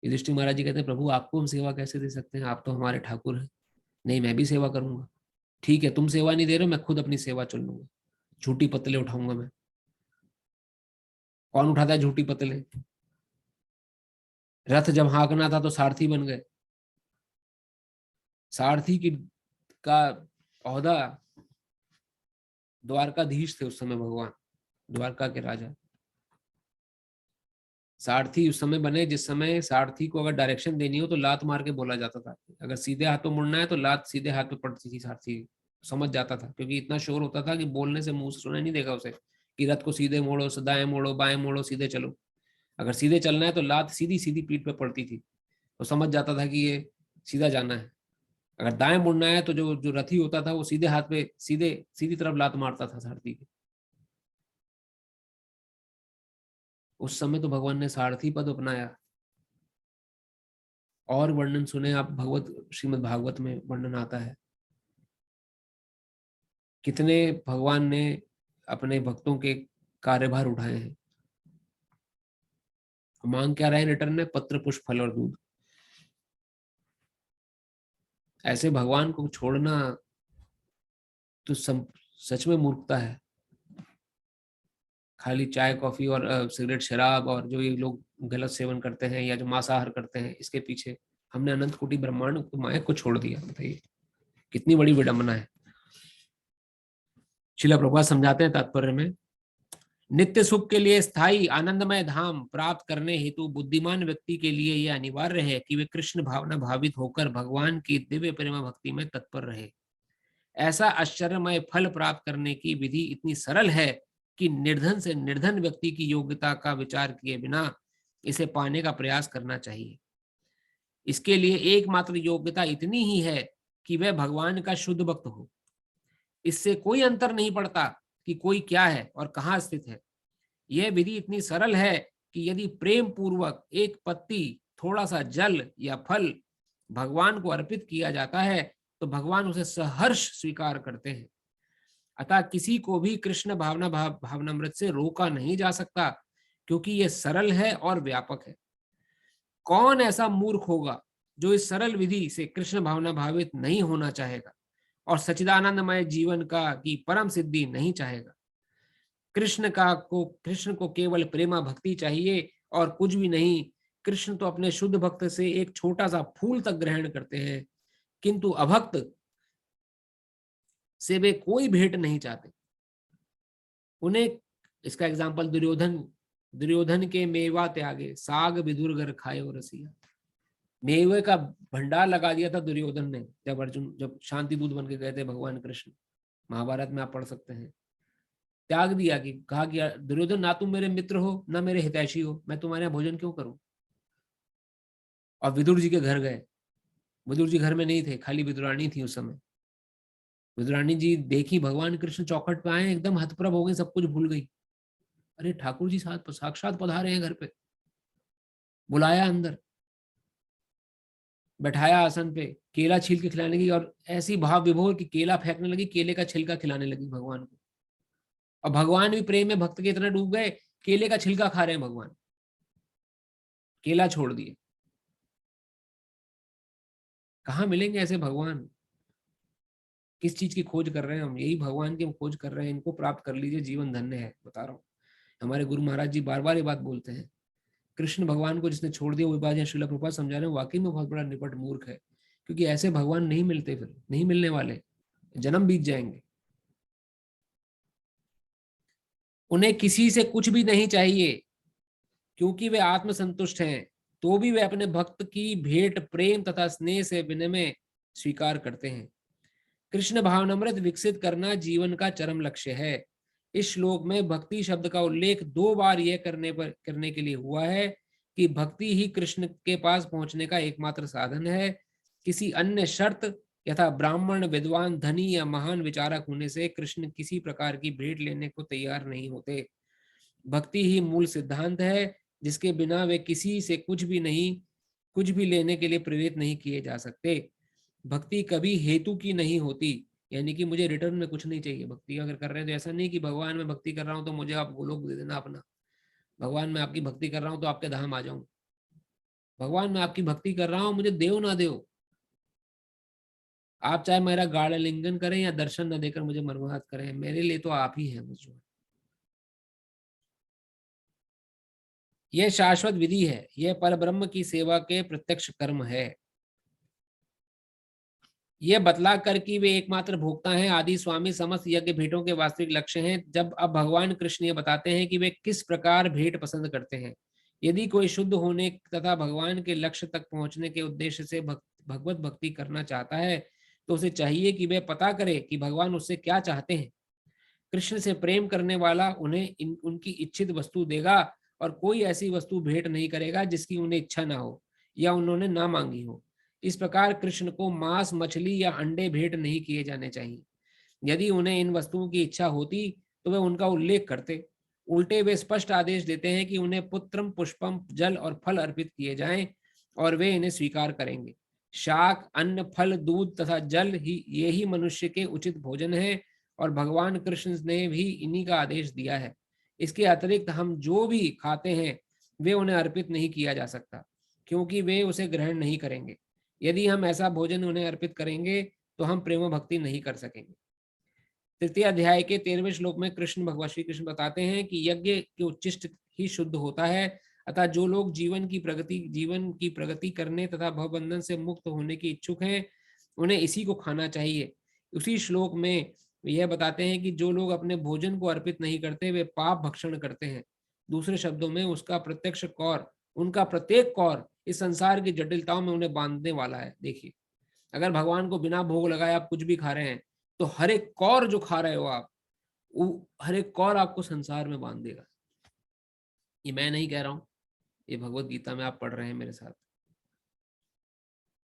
युधिष्ठिर महाराज जी कहते हैं प्रभु आपको हम सेवा कैसे दे सकते हैं, आप तो हमारे ठाकुर हैं। नहीं मैं भी सेवा करूंगा। ठीक है तुम सेवा नहीं दे रहे हो, मैं खुद अपनी सेवा चुन लूंगा, झूठी पत्तलें उठाऊंगा मैं। कौन उठाता है झूठी पत्तलें? रथ जब हाँकना था तो सारथी बन गए। सारथी की का औहदा द्वारकाधीश थे उस समय भगवान, द्वारका के राजा। सारथी उस समय बने जिस समय सारथी को अगर डायरेक्शन देनी हो तो लात मार के बोला जाता था। अगर सीधे हाथ पे मुड़ना है तो लात सीधे हाथ पे पड़ती थी, सारथी समझ जाता था, क्योंकि इतना शोर होता था कि बोलने से मुंह से सुना नहीं देगा उसे कि रथ को सीधे मोड़ो, दाएं मोड़ो, बाएं मोड़ो, सीधे चलो। अगर सीधे चलना है तो लात सीधी सीधी पीठ पे पड़ती थी, तो समझ जाता था कि ये सीधा जाना है। अगर दाएं मुड़ना है तो जो जो रथी होता था वो सीधे हाथ पे सीधी तरफ लात मारता था सारथी के। उस समय तो भगवान ने सारथी पद अपनाया। और वर्णन सुने आप, श्रीमद् भागवत में वर्णन आता है कितने भगवान ने अपने भक्तों के कार्यभार उठाए हैं। मांग क्या रहे रिटर्न में? पत्र, पुष्प, फल और दूध। ऐसे भगवान को छोड़ना तो सच में मूर्खता है। खाली चाय कॉफी और सिगरेट शराब और जो ये लोग गलत सेवन करते हैं या जो मांसाहार करते हैं, इसके पीछे हमने अनंत कोटि ब्रह्मांड माया को छोड़ दिया। बताइए कितनी बड़ी विडंबना है। श्रील प्रभुपाद समझाते हैं तात्पर्य में, नित्य सुख के लिए स्थायी आनंदमय धाम प्राप्त करने हेतु बुद्धिमान व्यक्ति के लिए यह अनिवार्य है कि वे कृष्ण भावना भावित होकर भगवान की दिव्य प्रेम भक्ति में तत्पर रहे। ऐसा आश्चर्यमय फल प्राप्त करने की विधि इतनी सरल है कि निर्धन से निर्धन व्यक्ति की योग्यता का विचार किए बिना इसे पाने का प्रयास करना चाहिए। इसके लिए एकमात्र योग्यता इतनी ही है कि वह भगवान का शुद्ध भक्त हो। इससे कोई अंतर नहीं पड़ता कि कोई क्या है और कहाँ स्थित है। यह विधि इतनी सरल है कि यदि प्रेम पूर्वक एक पत्ती, थोड़ा सा जल या फल भगवान को अर्पित किया जाता है तो भगवान उसे सहर्ष स्वीकार करते हैं। अतः किसी को भी कृष्ण भावनामृत से रोका नहीं जा सकता, क्योंकि यह सरल है और व्यापक है। कौन ऐसा मूर्ख होगा जो इस सरल विधि से कृष्ण भावना भावित नहीं होना चाहेगा और सच्चिदानंदमय जीवन की परम सिद्धि नहीं चाहेगा। कृष्ण को केवल प्रेमा भक्ति चाहिए और कुछ भी नहीं। कृष्ण तो अपने शुद्ध भक्त से एक छोटा सा फूल तक ग्रहण करते हैं, किंतु अभक्त से वे कोई भेंट नहीं चाहते। उन्हें, इसका एग्जाम्पल दुर्योधन के मेवा त्यागे साग विदुर घर खाए और रसिया। मेवे का भंडार लगा दिया था दुर्योधन ने जब शांति दूत बन के गए थे भगवान कृष्ण। महाभारत में आप पढ़ सकते हैं। त्याग दिया कि कहा कि दुर्योधन, ना तुम मेरे मित्र हो ना मेरे हितैषी हो, मैं तुम्हारे यहाँ भोजन क्यों करूं। और विदुर जी के घर गए। विदुर जी घर में नहीं थे, खाली विदुरानी थी उस समय। विदुरानी जी देखी भगवान कृष्ण चौखट पे आए, एकदम हतप्रभ हो गई, सब कुछ भूल गई। अरे ठाकुर जी साक्षात पधारे हैं घर पे। बुलाया अंदर, बैठाया आसन पे, केला छील के खिलाने लगी और ऐसी भाव विभोर कि केला फेंकने लगी, केले का छिलका खिलाने लगी भगवान को। और भगवान भी प्रेम में भक्त के इतना डूब गए, केले का छिलका खा रहे हैं भगवान, केला छोड़ दिए। कहाँ मिलेंगे ऐसे भगवान? किस चीज की खोज कर रहे हैं हम? यही भगवान की खोज कर रहे हैं। इनको प्राप्त कर लीजिए, जीवन धन्य है। बता रहा हूँ, हमारे गुरु महाराज जी बार बार ये बात बोलते हैं। कृष्ण भगवान को जिसने छोड़ दिया, वो बात यहाँ श्रील प्रभुपाद समझा रहे हैं, वाकई में बहुत बड़ा निपट मूर्ख है। क्योंकि ऐसे भगवान नहीं मिलते, फिर नहीं मिलने वाले, जन्म बीत जाएंगे। उन्हें किसी से कुछ भी नहीं चाहिए, क्योंकि वे आत्मसंतुष्ट हैं। तो भी वे अपने भक्त की भेंट प्रेम तथा स्नेह से विनिमय स्वीकार करते हैं। कृष्ण भावनामृत विकसित करना जीवन का चरम लक्ष्य है। इस श्लोक में भक्ति शब्द का उल्लेख 2 बार यह करने के लिए हुआ है कि भक्ति ही कृष्ण के पास पहुंचने का एकमात्र साधन है। किसी अन्य शर्त यथा ब्राह्मण, विद्वान, धनी या महान विचारक होने से कृष्ण किसी प्रकार की भेंट लेने को तैयार नहीं होते। भक्ति ही मूल सिद्धांत है, जिसके बिना वे किसी से कुछ भी लेने के लिए प्रेरित नहीं किए जा सकते। भक्ति कभी हेतु की नहीं होती, यानी कि मुझे रिटर्न में कुछ नहीं चाहिए। भक्ति अगर कर रहे हैं तो ऐसा नहीं कि भगवान में भक्ति कर रहा हूं तो मुझे आप गोलोक दे देना अपना। भगवान में आपकी भक्ति कर रहा हूं तो आपके धाम आ जाऊं। भगवान में आपकी भक्ति कर रहा हूं, मुझे देव ना देव। आप चाहे मेरा गाढ़ लिंगन करें या दर्शन न देकर मुझे मर्माहत करें, मेरे लिए तो आप ही हैं मुझे। यह शाश्वत विधि है, यह परब्रह्म की सेवा के प्रत्यक्ष कर्म है। यह बतला कर कि वे एकमात्र भोक्ता हैं, आदि स्वामी समस्त यज्ञ भेंटों के वास्तविक लक्ष्य हैं। जब अब भगवान कृष्ण ये बताते हैं कि वे किस प्रकार भेंट पसंद करते हैं। यदि कोई शुद्ध होने तथा भगवान के लक्ष्य तक पहुंचने के उद्देश्य से भगवत भक्ति करना चाहता है तो उसे चाहिए कि वह पता करे कि भगवान उससे क्या चाहते हैं। कृष्ण से प्रेम करने वाला उन्हें उनकी इच्छित वस्तु देगा और कोई ऐसी वस्तु भेंट नहीं करेगा जिसकी उन्हें इच्छा ना हो। या उन्होंने ना मांगी हो। इस प्रकार कृष्ण को मांस, मछली या अंडे भेंट नहीं किए जाने चाहिए। यदि उन्हें इन वस्तुओं की इच्छा होती तो वे उनका उल्लेख करते। उल्टे वे स्पष्ट आदेश देते हैं कि उन्हें पुत्रम, पुष्पम, जल और फल अर्पित किए जाएं और वे इन्हें स्वीकार करेंगे। शाक, अन्न, फल, दूध तथा जल ही ये ही मनुष्य के उचित भोजन है और भगवान कृष्ण ने भी इन्हीं का आदेश दिया है। इसके अतिरिक्त हम जो भी खाते हैं वे उन्हें अर्पित नहीं किया जा सकता, क्योंकि वे उसे ग्रहण नहीं करेंगे। यदि हम ऐसा भोजन उन्हें अर्पित करेंगे तो हम प्रेम भक्ति नहीं कर सकेंगे। तृतीय अध्याय के 13वें श्लोक में कृष्ण, भगवान श्री कृष्ण बताते हैं कि यज्ञ के उच्चिष्ट ही शुद्ध होता है, अतः जो लोग जीवन की प्रगति करने तथा भवबंधन से मुक्त होने की इच्छुक हैं उन्हें इसी को खाना चाहिए। उसी श्लोक में यह बताते हैं कि जो लोग अपने भोजन को अर्पित नहीं करते वे पाप भक्षण करते हैं। दूसरे शब्दों में उनका प्रत्येक कौर इस संसार की जटिलताओं में उन्हें बांधने वाला है। देखिए, अगर भगवान को बिना भोग लगाए आप कुछ भी खा रहे हैं तो हर एक कौर जो खा रहे हो आप, वो हर एक कौर आपको संसार में बांध देगा। ये मैं नहीं कह रहा हूं, ये भगवत गीता में आप पढ़ रहे हैं मेरे साथ।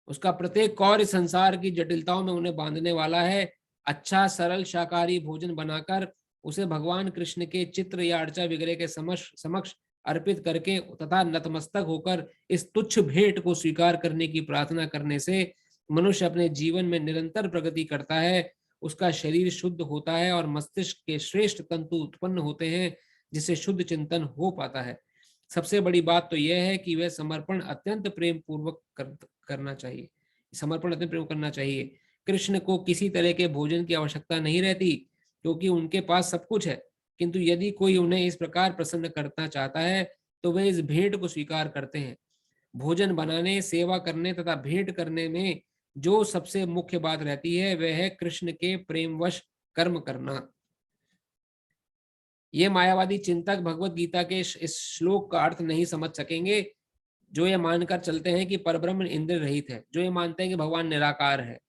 उसका प्रत्येक कौर इस संसार की जटिलताओं में उन्हें बांधने वाला है। अच्छा सरल शाकाहारी भोजन बनाकर उसे भगवान कृष्ण के चित्र या अर्चा विग्रह के समक्ष अर्पित करके तथा नतमस्तक होकर इस तुच्छ भेंट को स्वीकार करने की प्रार्थना करने से मनुष्य अपने जीवन में निरंतर प्रगति करता है। उसका शरीर शुद्ध होता है और मस्तिष्क के श्रेष्ठ तंतु उत्पन्न होते हैं, जिससे शुद्ध चिंतन हो पाता है। सबसे बड़ी बात तो यह है कि वह समर्पण अत्यंत प्रेम पूर्वक करना चाहिए। समर्पण अत्यंत प्रेम करना चाहिए। कृष्ण को किसी तरह के भोजन की आवश्यकता नहीं रहती, क्योंकि उनके पास सब कुछ है। किंतु यदि कोई उन्हें इस प्रकार प्रसन्न करना चाहता है तो वे इस भेंट को स्वीकार करते हैं। भोजन बनाने, सेवा करने तथा भेंट करने में जो सबसे मुख्य बात रहती है वह है कृष्ण के प्रेमवश कर्म करना। ये मायावादी चिंतक भगवत गीता के इस श्लोक का अर्थ नहीं समझ सकेंगे, जो ये मानकर चलते हैं कि परब्रह्म इंद्र रहित है। जो ये मानते हैं कि भगवान निराकार है,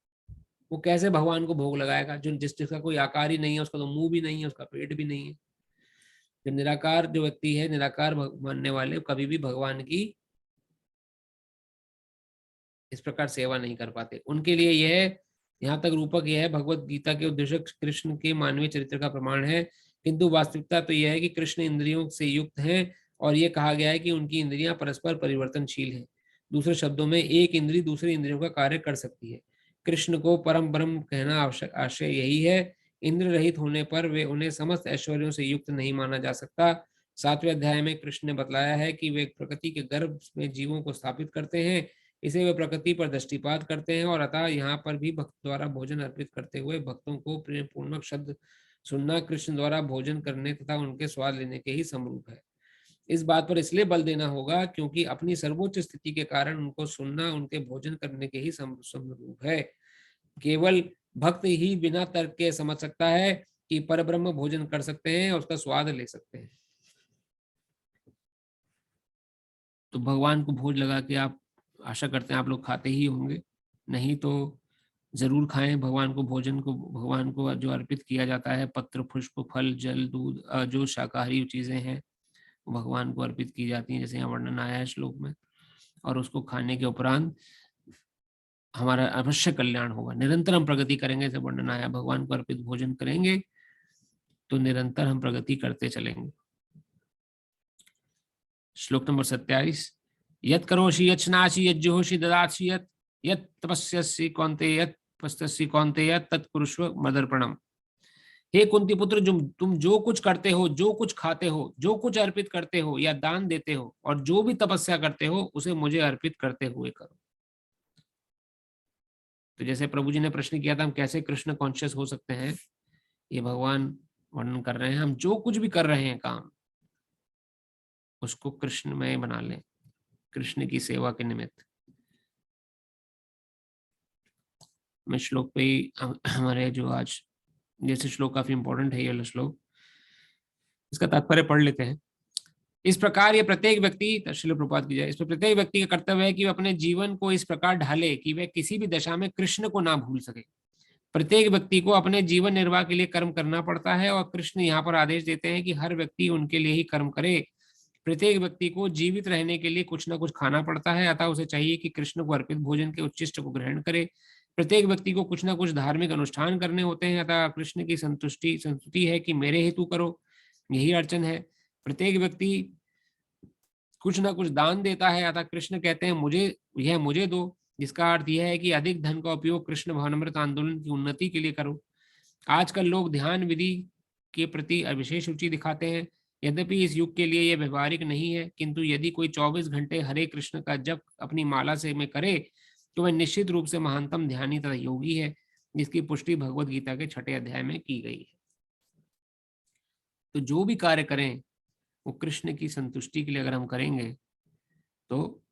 वो कैसे भगवान को भोग लगाएगा? जिसका कोई आकार ही नहीं है, उसका तो मुंह भी नहीं है, उसका पेट भी नहीं है। जो निराकार जो व्यक्ति है, निराकार मानने वाले कभी भी भगवान की इस प्रकार सेवा नहीं कर पाते। उनके लिए यह यहाँ तक रूपक यह है, भगवत गीता के उद्देश्य कृष्ण के मानवीय चरित्र का प्रमाण है, किंतु वास्तविकता तो यह है कि कृष्ण इंद्रियों से युक्त हैं और ये कहा गया है कि उनकी इंद्रियां परस्पर परिवर्तनशील हैं। दूसरे शब्दों में एक इंद्री दूसरी इंद्रियों का कार्य कर सकती है। कृष्ण को परम ब्रह्म कहना आवश्यक आशय यही है। इंद्र रहित होने पर वे उन्हें समस्त ऐश्वर्यों से युक्त नहीं माना जा सकता। 7वें अध्याय में कृष्ण ने बतलाया है कि वे प्रकृति के गर्भ में जीवों को स्थापित करते हैं, इसे वे प्रकृति पर दृष्टिपात करते हैं और अतः यहाँ पर भी भक्त द्वारा भोजन अर्पित करते हुए भक्तों को प्रेम पूर्वक शब्द सुनना कृष्ण द्वारा भोजन करने तथा उनके स्वाद लेने के ही समरूप है। इस बात पर इसलिए बल देना होगा क्योंकि अपनी सर्वोच्च स्थिति के कारण उनको सुनना उनके भोजन करने के ही समरूप है। केवल भक्त ही बिना तर्क के समझ सकता है कि परब्रह्म भोजन कर सकते हैं और उसका स्वाद ले सकते हैं। तो भगवान को भोज लगा के आप आशा करते हैं आप लोग खाते ही होंगे, नहीं तो जरूर खाएं। भगवान को भोजन को भगवान को जो अर्पित किया जाता है, पत्र, पुष्प, फल, जल, दूध, जो शाकाहारी चीजें हैं भगवान को अर्पित की जाती हैं, जैसे यहाँ वर्णन आया है श्लोक में। और उसको खाने के उपरांत हमारा अवश्य कल्याण होगा। निरंतर हम प्रगति करेंगे, जैसे वर्णन आया, भगवान को अर्पित भोजन करेंगे तो निरंतर हम प्रगति करते चलेंगे। श्लोक नंबर 27। यत् करोषि यत् श्नासि यत् जुहोषि ददासि यत् तपस्यसि कौन्तेय पस्तसि कौन्तेय तत्कुरुष्व मदर्पणम। हे कुंती पुत्र, तुम जो कुछ करते हो, जो कुछ खाते हो, जो कुछ अर्पित करते हो या दान देते हो और जो भी तपस्या करते हो उसे मुझे अर्पित करते हुए करो। तो जैसे प्रभु जी ने प्रश्न किया था हम कैसे कृष्ण कॉन्शियस हो सकते हैं, ये भगवान वर्णन कर रहे हैं। हम जो कुछ भी कर रहे हैं काम, उसको कृष्णमय बना लें, कृष्ण की सेवा के निमित्त। मैं श्लोक पे ही हमारे जो आज जैसे श्लोक काफी इंपॉर्टेंट है, ये श्लोक, इसका तात्पर्य पढ़ लेते हैं। इस प्रकार ये प्रत्येक व्यक्ति, श्रील प्रभुपाद की जय, इस पर प्रत्येक व्यक्ति का कर्तव्य है कि वह अपने जीवन को इस प्रकार ढाले कि वह किसी भी दशा में कृष्ण को ना भूल सके। प्रत्येक व्यक्ति को अपने जीवन निर्वाह के लिए कर्म करना पड़ता है और कृष्ण यहाँ पर आदेश देते हैं कि हर व्यक्ति उनके लिए ही कर्म करे। प्रत्येक व्यक्ति को जीवित रहने के लिए कुछ ना कुछ खाना पड़ता है, अतः उसे चाहिए कि कृष्ण को अर्पित भोजन के उच्छिष्ट को ग्रहण करे। प्रत्येक व्यक्ति को कुछ ना कुछ धार्मिक अनुष्ठान करने होते हैं, अतः कृष्ण की संतुष्टि है कि मेरे हेतु करो, यही अड़चन है। प्रत्येक व्यक्ति कुछ ना कुछ दान देता है, अतः कृष्ण कहते हैं यह मुझे दो, जिसका अर्थ यह है कि अधिक धन का उपयोग कृष्ण भावनामृत आंदोलन की उन्नति के लिए करो। आजकल लोग ध्यान विधि के प्रति विशेष रुचि दिखाते हैं, यद्यपि इस युग के लिए यह व्यवहारिक नहीं है, किंतु यदि कोई 24 घंटे हरे कृष्ण का जप अपनी माला से में करे तो वह निश्चित रूप से महानतम ध्यानी तथा योगी है, जिसकी पुष्टि भगवत गीता के 6 अध्याय में की गई है। तो जो भी कार्य करें वो कृष्ण की संतुष्टि के लिए अगर हम करेंगे तो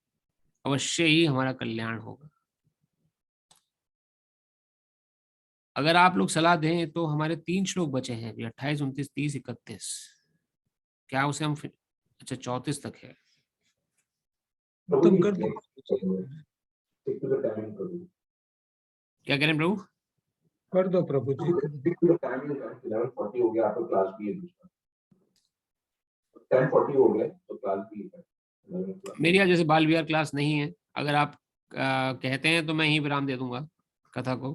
अवश्य ही हमारा कल्याण होगा। अगर आप लोग सलाह दें तो हमारे 3 श्लोक बचे हैं, 28, 29, 30, 31। क्या उसे हम अच्छा 34 तक है। तुम कर दो। क्या कह रहे हैं प्रभु? कर दो प्रभु जी। 11:40 हो गया, आपका क्लास भी है दूसरा। 10:40 हो गया तो क्लास भी है। मेरी यहाँ जैसे बाल विहार क्लास नहीं है, अगर आप कहते हैं तो मैं ही विराम दे दूंगा कथा को,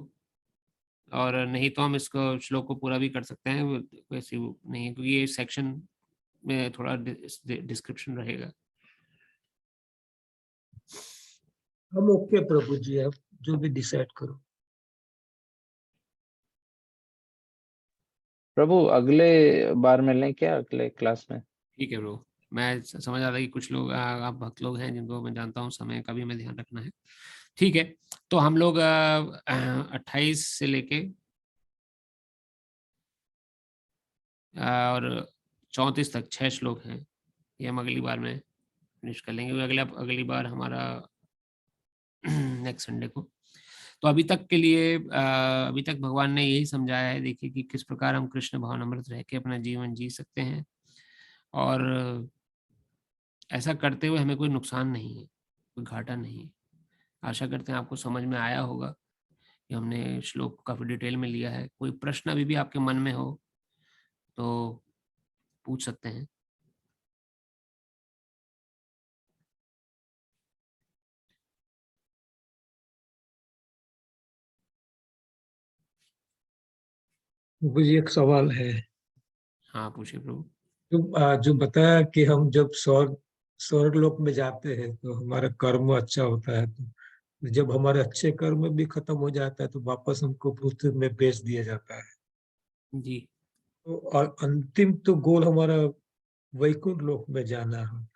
और नहीं तो हम इसको श्लोक को पूरा भी कर सकते हैं, वैसे नहीं है क्योंकि ये सेक्शन में थोड़ा डिस्क्रिप्शन रहेगा। हम ओके प्रभु जी, आप जो भी डिसाइड करो। प्रभु अगले बार मिलें क्या, अगले क्लास में? ठीक है ब्रो, मैं समझ आ रहा कि कुछ लोग आप भक्त लोग हैं जिनको मैं जानता हूँ, समय का भी हमें ध्यान रखना है। ठीक है, तो हम लोग 28 से लेके और 34 तक 6 श्लोक हैं, ये हम अगली बार में फिनिश कर लेंगे। अगली बार हमारा नेक्स्ट संडे को। तो अभी तक के लिए अभी तक भगवान ने यही समझाया है, देखिए कि किस प्रकार हम कृष्ण भावनामृत रह के अपना जीवन जी सकते हैं, और ऐसा करते हुए हमें कोई नुकसान नहीं है, कोई घाटा नहीं है। आशा करते हैं आपको समझ में आया होगा कि हमने श्लोक को काफी डिटेल में लिया है। कोई प्रश्न अभी भी आपके मन में हो तो पूछ सकते हैं। मुझे एक सवाल है। हाँ पूछिए प्रभु। जो बताया कि हम जब स्वर्ग लोक में जाते हैं तो हमारा कर्म अच्छा होता है, तो जब हमारे अच्छे कर्म भी खत्म हो जाता है तो वापस हमको पृथ्वी में भेज दिया जाता है। जी तो और अंतिम तो गोल हमारा वैकुंठ लोक में जाना है,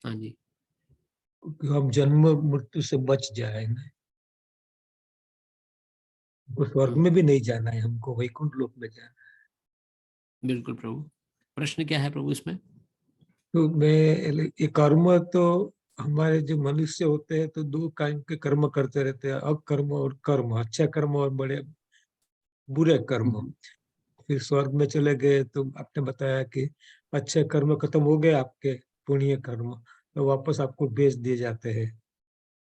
हाँ जी, कि हम जन्म मृत्यु से बच जाएंगे। हमको स्वर्ग में भी नहीं जाना है, हमको वैकुंठ लोक में जाना है। बिल्कुल प्रभु। प्रश्न क्या है प्रभु इसमें? तो ये कर्म तो हमारे जो मनुष्य होते हैं तो 2 काइंड के कर्म करते रहते हैं, अकर्म और कर्म, अच्छा कर्म और बड़े बुरे कर्म। फिर स्वर्ग में चले गए तो आपने बताया कि अच्छे कर्म खत्म हो गए आपके, पुण्य कर्म तो वापस आपको भेज दिए जाते हैं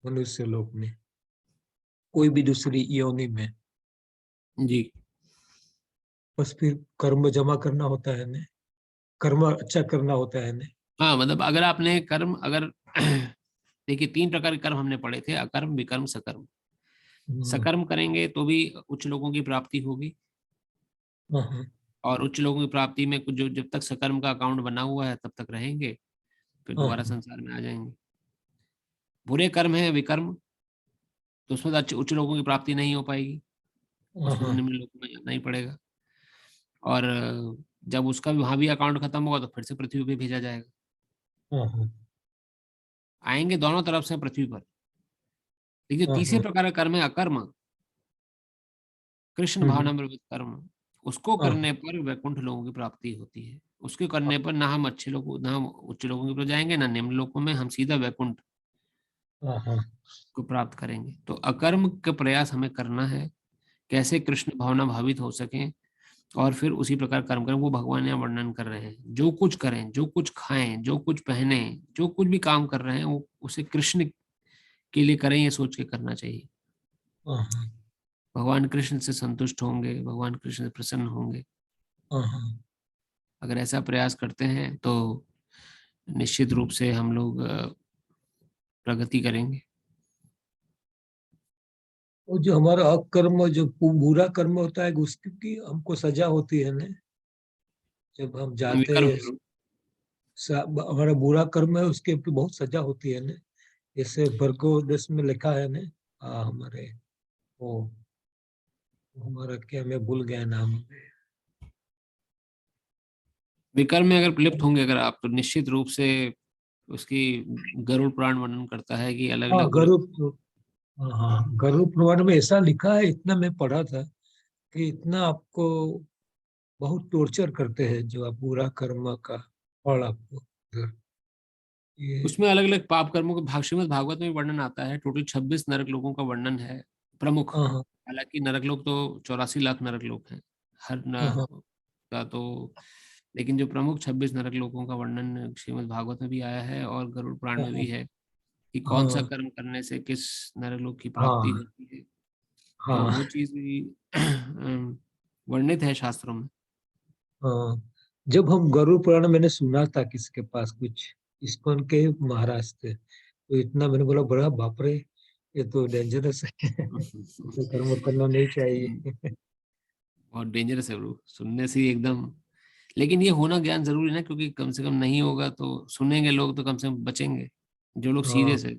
मनुष्य लोक में, कोई भी दूसरी योनि में। जी बस फिर कर्म जमा करना होता है ने, कर्म अच्छा करना होता है ने। हाँ, मतलब अगर आपने कर्म अगर देखिए 3 प्रकार के कर्म हमने पढ़े थे, अकर्म, विकर्म, सकर्म। सकर्म करेंगे तो भी उच्च लोगों की प्राप्ति होगी, हाँ, और उच्च लोगों की प्राप्ति में कुछ जो जब तक सकर्म का अकाउंट बना हुआ है तब तक रहेंगे, फिर दोबारा हाँ, संसार में आ जाएंगे। बुरे कर्म है विकर्म, तो उसमें तो उच्च लोगों की प्राप्ति नहीं हो पाएगी, उसमें तो हाँ, निम्न लोगों में जाना ही पड़ेगा, और जब उसका वहां भी अकाउंट खत्म होगा तो फिर से पृथ्वी पे भेजा जाएगा। हाँ, आएंगे दोनों तरफ से पृथ्वी पर। देखिए हाँ, तीसरे हाँ, प्रकार का कर्म है अकर्म, कृष्ण भावनामृत कर्म। उसको करने पर वैकुंठ लोगों की प्राप्ति होती है। उसके करने पर ना हम अच्छे लोगों, ना हम उच्च लोगों की जाएंगे, ना निम्न लोगों में, हम सीधा वैकुंठ हाँ, को प्राप्त करेंगे। तो अकर्म का प्रयास हमें करना है, कैसे कृष्ण भावना भावित हो सके, और फिर उसी प्रकार कर्म करें। वो भगवान यहाँ वर्णन कर रहे हैं, जो कुछ करें, जो कुछ खाएं, जो कुछ पहने, जो कुछ भी काम कर रहे हैं वो उसे कृष्ण के लिए करें, ये सोच के करना चाहिए। हाँ, भगवान कृष्ण से संतुष्ट होंगे, भगवान कृष्ण से प्रसन्न होंगे। हाँ, अगर ऐसा प्रयास करते हैं तो निश्चित रूप से हम लोग प्रगति करेंगे। और जो हमारा अकर्म, जो बुरा कर्म होता है, उसकी हमको सजा होती है ना, जब हम जाते विकर्म हैं। हमारा बुरा कर्म है, उसके बहुत सजा होती है ना। जैसे भर्गोदश में लिखा है ना, हमारे वो हमारा क्या, मैं भूल गया नाम। विकर्म में अगर लिप्त होंगे अगर आप, तो निश्चित रूप से उसकी गरुड़ पुराण वर्णन करता है कि अलग हाँ अलग गरुड़, हाँ गरुड़ पुराण में ऐसा लिखा है, इतना मैं पढ़ा था कि इतना आपको बहुत टॉर्चर करते हैं जो आप बुरा कर्म का फल आपको ये। उसमें अलग अलग पाप कर्मों के श्रीमद् भागवत में वर्णन आता है। टोटल 26 नरक लोगों का वर्णन है प्रमुख। हाँ हाँ हालांकि नरक लोग तो 84 लाख नरक लोग हैं हर हाँ हाँ का, तो लेकिन जो प्रमुख 26 नरक लोगों का वर्णन श्रीमद् भागवत में भी आया है और गरुड़ पुराण में भी है कि कौन सा हाँ कर्म करने से किस नरक लोक की प्राप्ति हाँ होती है। तो हाँ वो चीज भी वर्णित है शास्त्रों में। हाँ। जब हम गरुड़ पुराण मैंने सुना था किसके पास, कुछ इस्कॉन के महाराज थे, तो इतना मैंने बोला, बड़ा बाप रे, ये तो डेंजरस है। तो कर्म करना नहीं चाहिए। और डेंजरस है ब्रो, सुनने से ही एकदम। लेकिन ये होना ज्ञान जरूरी है ना, क्योंकि कम से कम नहीं होगा तो सुनेंगे लोग तो कम से कम बचेंगे। जो लोग हाँ सीरियस है,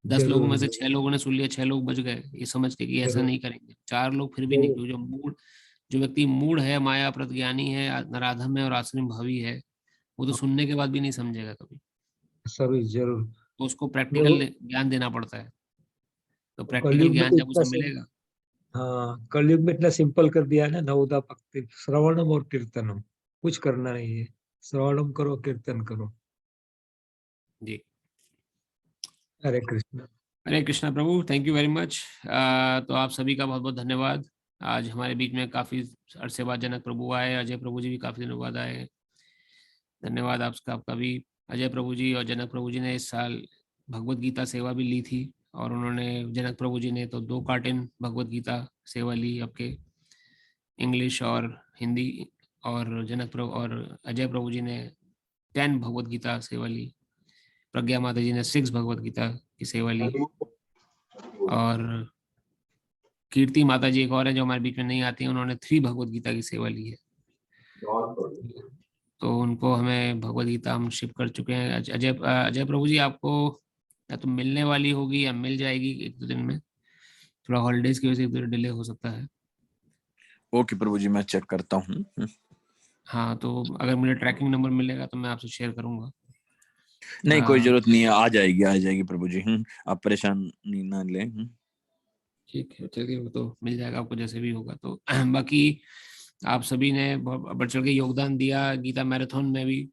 10 लोगों जरूर में से जरूर 6 लोगों ने सुन लिया, 6 लोग बच गए ये समझ के कि ऐसा जरूर नहीं करेंगे। 4 लोग फिर भी नहीं, जरूर क्योंकि जो व्यक्ति मूढ़ है, माया प्रज्ञानी है, नराधम है और आश्रम भावी है, वो तो सुनने के बाद भी नहीं समझेगा कभी। जरूर जरूर। तो उसको मैं वो प्रैक्टिकल ज्ञान देना पड़ता है। तो प्रैक्टिकल कलयुग में ज्ञान तो जब इतना उसे मिलेगा। हाँ कलयुग में इतना सिंपल कर दिया है ना, नवोदा भक्ति श्रवणम और कीर्तनम, कुछ करना नहीं है, श्रवणम करो कीर्तन करो। जी, हरे कृष्ण। हरे कृष्णा प्रभु, थैंक यू वेरी मच। तो आप सभी का बहुत बहुत धन्यवाद। आज हमारे बीच में काफी अरसे बाद जनक प्रभु आए, अजय प्रभु जी भी काफी दिनों बाद आए। धन्यवाद आपका भी। अजय प्रभु जी और जनक प्रभु जी ने इस साल भगवत गीता सेवा भी ली थी, और उन्होंने, जनक प्रभु जी ने तो 2 कार्टन भगवत गीता सेवा ली आपके, इंग्लिश और हिंदी। और जनक प्रभु और अजय प्रभु जी ने 10 भगवत गीता सेवा ली। प्रज्ञा माता जी ने 6 भगवत गीता की सेवा ली। और कीर्ति माता जी एक और है जो हमारे बीच में नहीं आती है, उन्होंने 3 भगवत गीता की सेवा ली है। तो उनको हमें भगवत गीता हम शिप कर चुके हैं। अजय प्रभु जी, आपको या तो मिलने वाली होगी या मिल जाएगी 1-2 दिन में। थोड़ा हॉलीडेज की वजह से 1-2 डिले हो सकता है। ओके प्रभु जी, मैं चेक करता हूँ। हाँ, तो अगर मुझे ट्रैकिंग नंबर मिलेगा तो मैं आपसे शेयर करूंगा। नहीं कोई जरूरत नहीं है, आ जाएगी प्रभु जी। आप परेशानी ना लें। ठीक है, चलिए, वो तो मिल जाएगा आपको जैसे भी होगा। तो बाकी आप सभी ने बढ़ चढ़ के योगदान दिया गीता मैराथन में भी।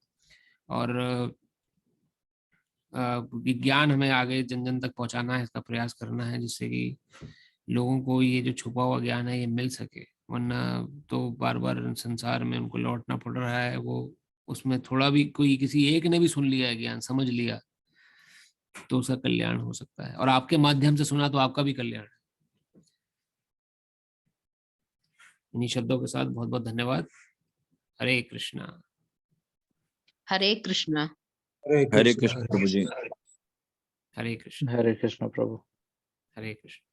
और ज्ञान हमें आगे जन जन तक पहुंचाना है, इसका प्रयास करना है, जिससे कि लोगों को ये जो छुपा हुआ ज्ञान है ये मिल सके। वरना तो बार बार संसार में उनको लौटना पड़ रहा है। वो उसमें थोड़ा भी कोई किसी एक ने भी सुन लिया है, ज्ञान समझ लिया, तो उसका कल्याण हो सकता है। और आपके माध्यम से सुना तो आपका भी कल्याण है। इन्हीं शब्दों के साथ बहुत बहुत धन्यवाद। हरे कृष्णा। हरे कृष्णा। हरे हरे कृष्ण कृष्ण प्रभु जी। हरे कृष्ण। हरे कृष्ण प्रभु। हरे कृष्ण।